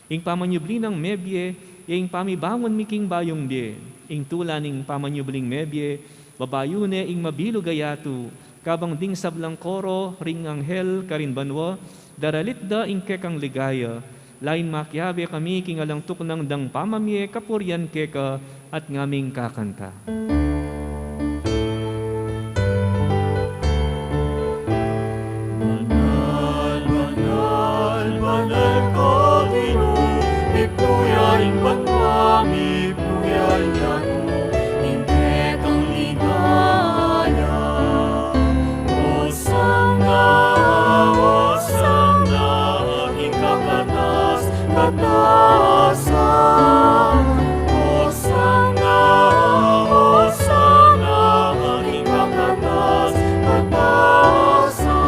Ing pamanyubli ng mebye, ya ing pamibangon mi king bayong biye. Ing tula ning pamanyubling mebye, babayo ne ing mabilo gayatu, kabang ding sablang koro, ring anghel, karin banwa, daralit da ing kekang ligaya, lain makyabe kami kingalang tuknang dang pamamye, kapuryan keka, at ngaming kakanta. Banal, banal, banal ka, Ginoo, ipuyain banwami, ipuyain yato, hindi kang ligaya. Hosanna, Hosanna, aking kakatas, katasan. Hosanna, Hosanna, aking kakatas, katasan.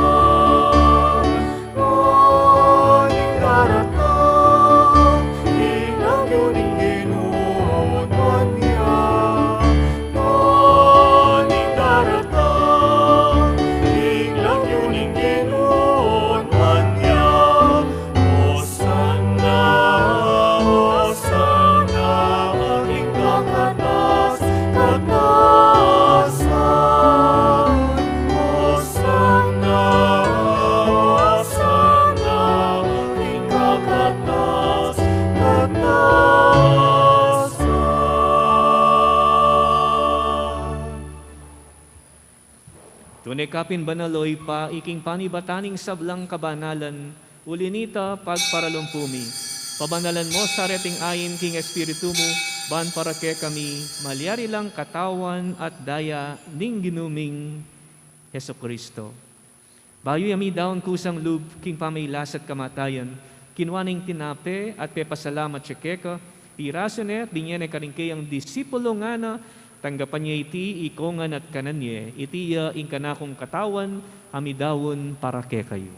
Aking karatang, inagyoning Ginoon man niya. Aking karatang, inagyoning Ginoon man niya. Hosanna, Hosanna, aking kakatas, katasan. Hosanna, Hosanna, aking kakatas, katasan. Tunay kapin banaloy pa, iking panibataning sablang kabanalan, ulinita pagparalumpumi. Pabanalan mo sa reting ayin king espiritu mo, ban para ke kami, malyari lang katawan at daya ning ginuming Heso Kristo. Bayo yami daon kusang lub, king pamaylas at kamatayan, kinwaning tinape at pepasalamat siya keka, piraso ne at binyan ay karingkayang disipulo nga na, tanggapan niya iti ikongan at kananye, iti ing kanakong katawan, amidawon para ke kayo.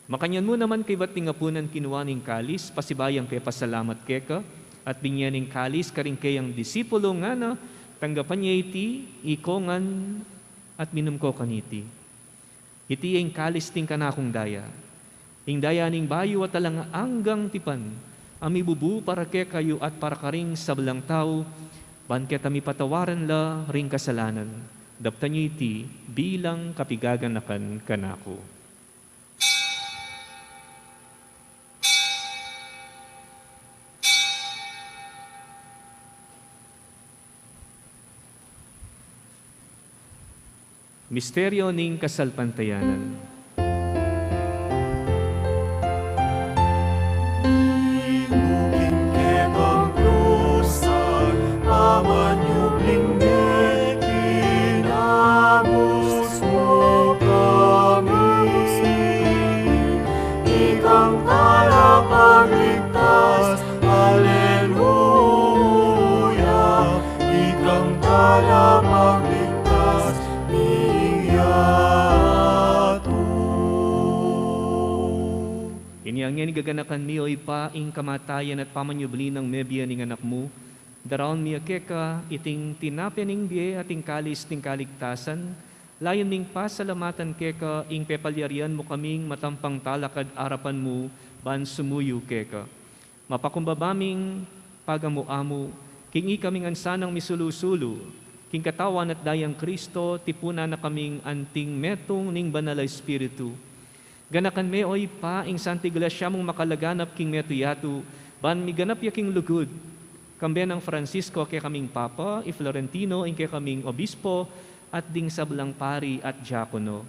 Makanyan mo naman kay ba't tingapunan kinuwaning kalis, pasibayang kay pasalamat keka, at binyaning kalis karingkayang disipulo nga na, tanggapan niya iti, ikongan, at minum ko kaniti. Iti ang kalis ting kanakong daya. Ing daya ning bayo at alang anggang tipan, amibubu para ke kayo at para karing sablang tao, banket ami patawaran la ring kasalanan. Daptan niya iti, bilang kapigaganakan kanako. Misteryo ning kasalpantayanan. Inuging kekang krusan, pamanyubling ne, kinabos mo kami. Ikang tagapagligtas, Hallelujah. Ikang tagapagligtas, Inyangyan gaganakan mi oy pa ing kamatayan at pamanyubli ng mebya ning anak mo. Daraon mi keka iting tinapening biye ating kalis ting kaligtasan. Layon ning pasalamatan keka ing pepalyarian mo kaming matampang talakad arapan mo ban sumuyo keka. Mapakumbabaming pagamu-amu kingi kaming ansanang misulusulo. King katawan at dayang Kristo tipuna na kaming anting metong ning banal Espiritu. Ganakan me oy pa ing santi glasya mong makalaganap king meto yatu, Ban miganap yaking lugod, kambe ng Francisco kay kaming Papa, i Florentino, in kay kaming Obispo, at ding sablang pari at diakono.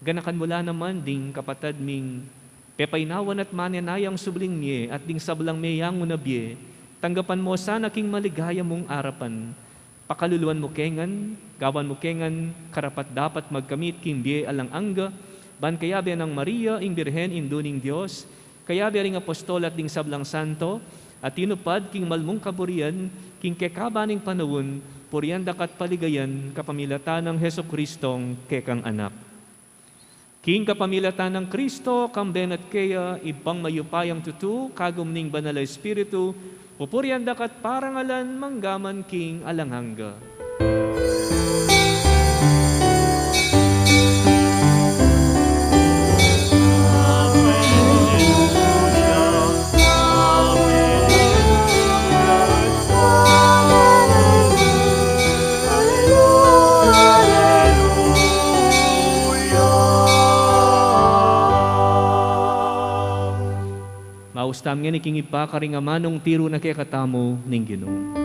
Ganakan mula naman ding kapatad ming pepaynawan at manenayang subling miye at ding sablang meyang unabye, tanggapan mo sana king maligaya mong arapan. Pakaluluan mo kengan, gawan mo kengan, karapat dapat magkamit king biye alang angga, ban kayabe ng Maria, ing Birhen, induning Diyos, kayabe ring apostol at ding sablang santo, at tinupad king malmong kaburian, king kekabaning panawon, purian dakat paligayan, kapamilatan ng Heso Kristong kekang anak. King kapamilatan ng Kristo, kamben at kaya, ibang mayupayang tutu, kagumning banal na Espiritu, pupurian dakat parangalan, manggaman king alanghangga. Maustam nga ni king ipa karingamanong tiro na kay katamo ning Ginoo.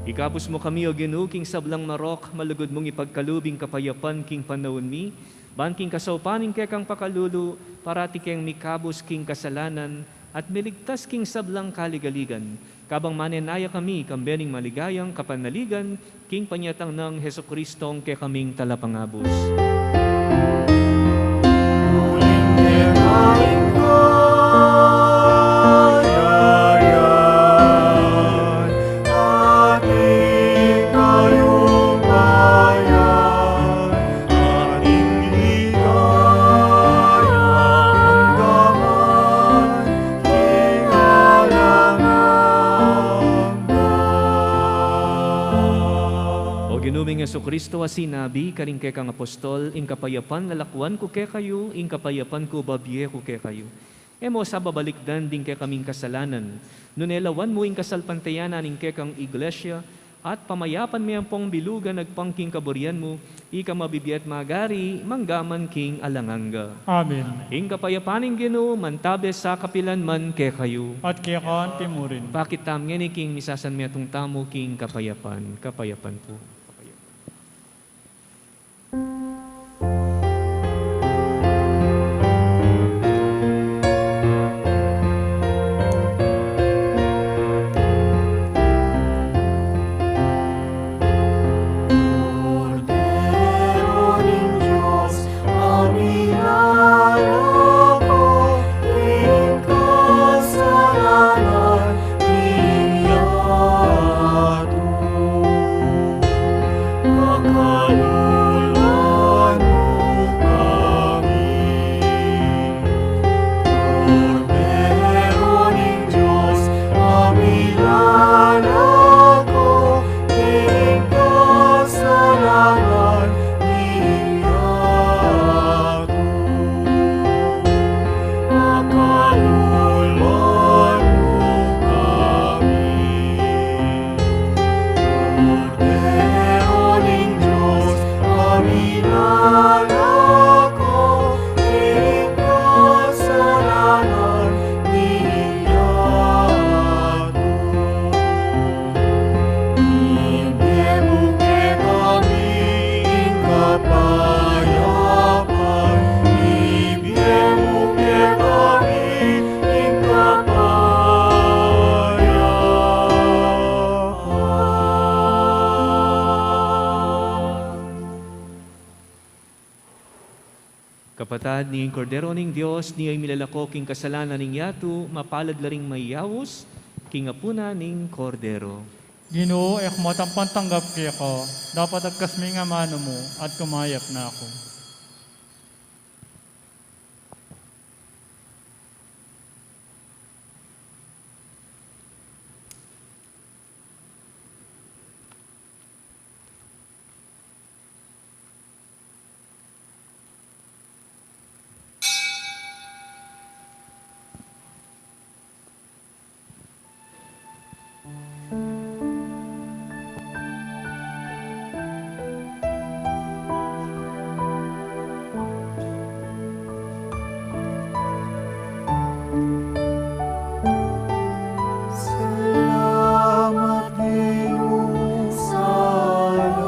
Ikapos mo kami o Ginoo king sablang marok, malugod mong ipagkalubing kapayapan king panahon mi, ban king kasaupaning kekang pakalulu, parati keng mikabos king kasalanan, at miligtas king sablang kaligaligan. Kabang manenaya kami, kambening maligayang kapanaligan, king panyatang ng Heso Kristong ke kaming talapangabos. Yesu Kristo sinabi karing kay kang apostol, in kapayapan lalakwan ko kay kayo, in kapayapan ko babye ko kay kayo. Emo sa babalikdan din kay kaming kasalanan, nunelawan mo in kasalpantayanan in kay kang iglesia, at pamayapan mo pong bilugan nagpangking kaburian mo, ika mabibiyat magari, manggaman king alanganga. Amen. In kapayapaning Ginoo, mantabe sa kapilan man kay kayo. At kaya kaan timurin. Bakit tam nga ni king misasan mi atong tamo king kapayapan po. Kilala ko ing kasalanan niyato. Ibebuke kami ing kapayapaan. Ibebuke kami ing kapayapaan. Kapatad ning Kordero ning Dios, ni ay milalako king kasalanan ning yato, mapalad laring mayawos, king apuna ning Kordero. Ginoo, ek mo tanggap kaya ko. Dapat agkasmi nga mano mo at kumayap na ako. Salamat Ginoo, salamat.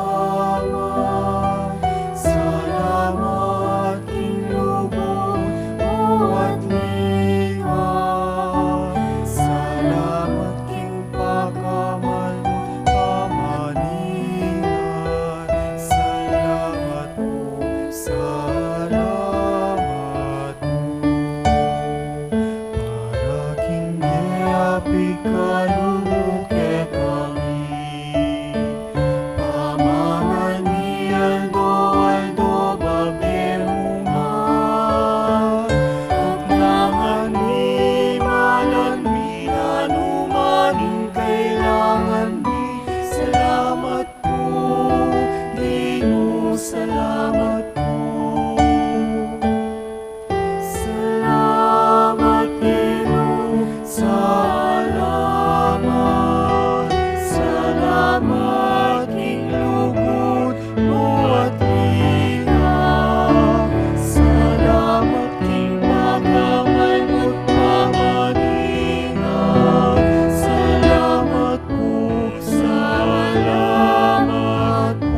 Salamat ing lubong buhat liwan. Salamat ing pagkamalmot pamaningan. Salamat po, salamat po. Para king giapig kaluke kami. Pamangan ni Aldo baberuman. Uglangan ni malan mi anumaning kailangan mi. Salamat po, Ginoo, salamat po. Salamat Ginoo, salamat. Salamat king lugod buhat liwan. Salamat king pagkamalmot pamaningan. Salamat po, salamat po.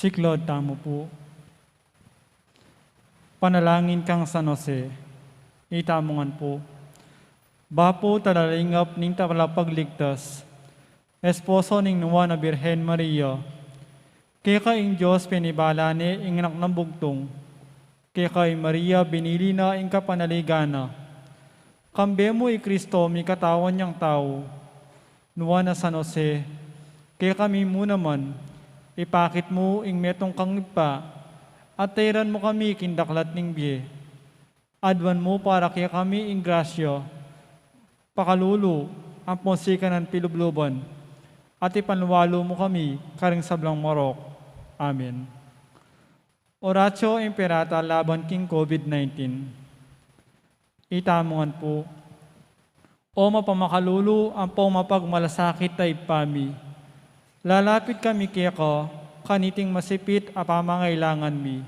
Siklod tamo po. Panalangin kang San Jose, itamongan po. Bapo talalingap ning talapagligtas, esposo ning nuwa na Birhen Maria, kaya kaing Diyos pinibalane ing anak ng bugtong, kaya kay Maria binili na ing kapanaligana, kambe mo i Kristo mi katawan niyang tao, nuwa na San Jose, kaya kami mo naman, ipakit mo ing metong kangpa, at tayran mo kami kindaklat ning biye. Adwan mo para kaya kami ing grasya, pakalulu ang posika ng pilubluban, at ipanwalo mo kami karing sablang marok. Amen. Oratio Imperata laban king COVID-19. Itamongan po. O mapamakalulu ang pumapagmalasakit tay pami. Lalapit kami kaya ko, kaniting masipit a pamangailangan mi.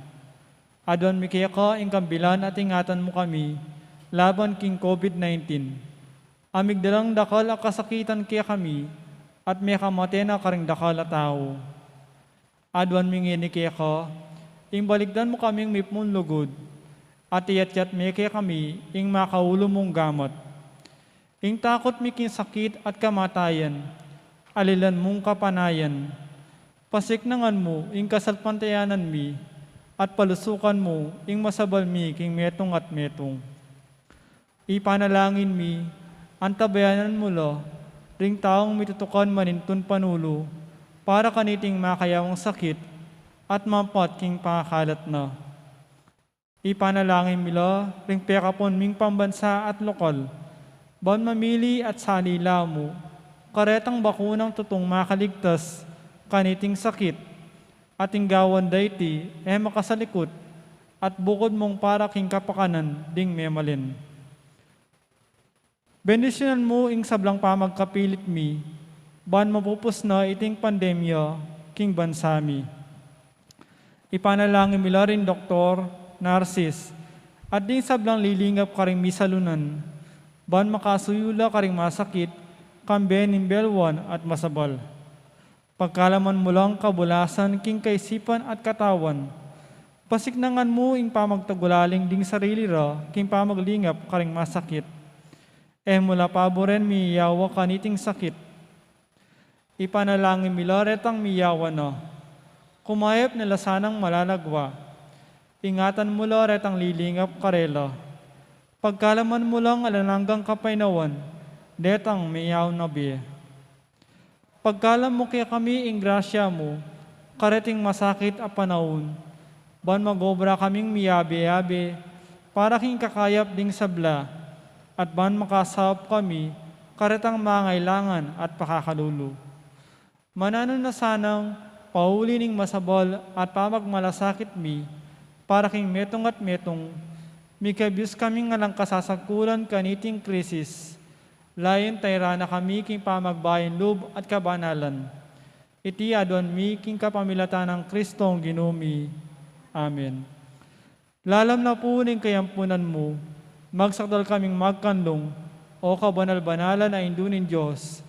Adon mi kaya ko, ingkambilan at ingatan mo kami, laban king COVID-19. Amigdalang dakal a kasakitan kaya kami, at may kamate na karing dakal a tao. Adwan mi ngini kaya ko, ingbaligdan mo kaming mipmun lugod, at iyat-yat mi kaya kami, ing makaulo mong gamot. Ing takot mi king sakit at kamatayan, alilan mong kapanayan, pasiknangan mo, ing kasalpantayanan mi, at palusukan mo, ing masabal mi, king metong at metong. Ipanalangin mi, antabayanan mo lo, ring taong mitutukan manintun panulo, para kaniting makayawang sakit, at mapat king pangakalat na. Ipanalangin mi lo, ring pekapon ming pambansa at lokal, ban mamili at salila mo, karetang bakunang tutong makaligtas, kaniting sakit, at inggawan dayti, makasalikot, at bukod mong para king kapakanan, ding memalin. Bendisyonan mo ing sablang pamagkapilit mi, ban mapupos na iting pandemya, king bansami. Ipanalangin mi rin Dr. Narcis, at ding sablang lilingap karing misalunan, ban makasuyula karing masakit, kambe nimbelwan at masabal. Pagkalaman mo lang kabulasan king kaisipan at katawan, pasiknangan mo ing pamagtagulaling ding sarili ra, king pamaglingap karing masakit. Mula paboren miyawa kaniting sakit. Ipanalangin milaretang miyawa na, kumayap nila sanang malalagwa. Ingatan mo loretang lilingap karela. Pagkalaman mo lang alananggang kapainawan, detang miyaw na biye. Pagkalam mo kaya kami ing grasya mo, kareting masakit a panahon, ban magobra kaming miyabe-yabe, para king kakayap ding sabla, at ban makasap kami, karetang mangailangan at pakakalulu. Mananon na sanang pauli ning masabal at pamagmalasakit mi, para king metong at metong, mikabyus kaming ngalang kasasagkulan kaniting krisis, layon tayra na kami king pamagbayan loob at kabanalan. Iti adon mi king kapamilatan ng Kristong ginumi. Amen. Lalam na po ning kayampunan mo, magsakdal kaming magkanlong, o kabanal-banalan na indunin Diyos,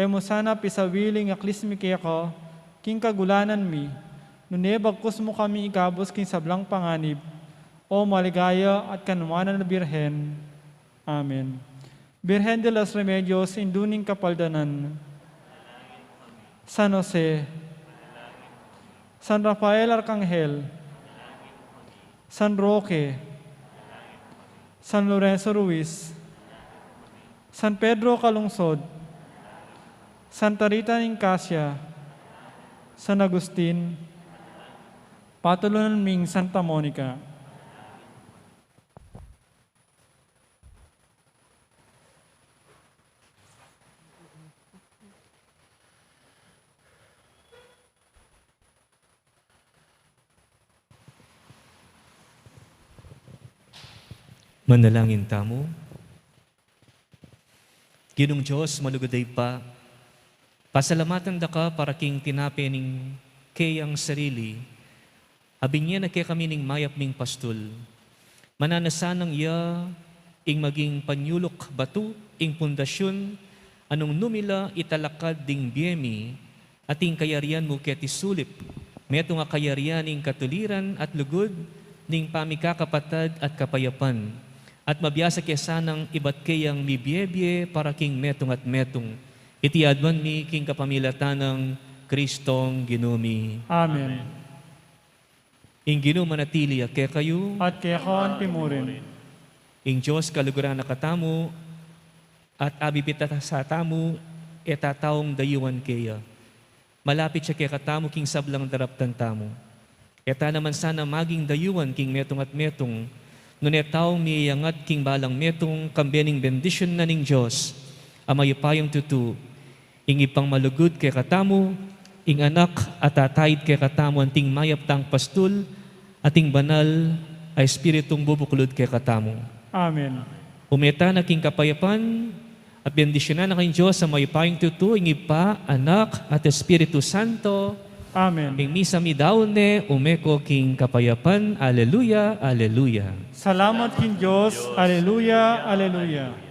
mo sana pisawiling aklismi kaya ka, king kagulanan mi, nunebagkos mo kami ikabos king sablang panganib, o maligaya at kanumanan na Birhen. Amen. Birhen de los Remedios, induning kapaldanan, San Jose, San Rafael Arcangel, San Roque, San Lorenzo Ruiz, San Pedro Calungsod, Santa Rita Nicasia, San Agustin, patulunan ming Santa Monica. Manalangin tamo. Ginong Diyos, malugaday pa, pasalamatan da ka para king tinapening kayang sarili, abing niya na kaya kami ning mayap ming pastul. Mananasanang iya, ing maging panyulok batu, ing pundasyon, anong numila italakad ding biyemi, ating kayarian mo kaya tisulip, Meto nga kayarian ning katuliran at lugod ning pamikakapatad at kapayapan. At mabiyasa kesanang ibat kayang mibiebye para king metong at metong. Iti adwan mi king kapamilatanang Kristong ginumi. Amen. Ing ginumanatili at kaya kayo, At kaya kon timurin. ing Diyos kaluguran na katamo, at abibita sa tamo, etataong dayuan kaya. Malapit siya kaya katamo king sablang daraptan tamo. Eta naman sana maging dayuan king metong at metong, nunetaw miyangat king balang metong kambening bendisyon na ning Diyos, amayupayong tutu, ing ipang malugod kay katamo, ing anak at tatayid kay katamo anting mayap tang pastul, ating banal ay espiritong bubuklod kay katamo. Amen. Umeta na king kapayapan, at bendisyonan na kayong Diyos sa mayupayong tutu, ing ipa, anak at Espiritu Santo, Amen. ing misa mi daune, umeko king kapayapan, aleluya, aleluya. Salamat kin Diyos. Aleluya, aleluya.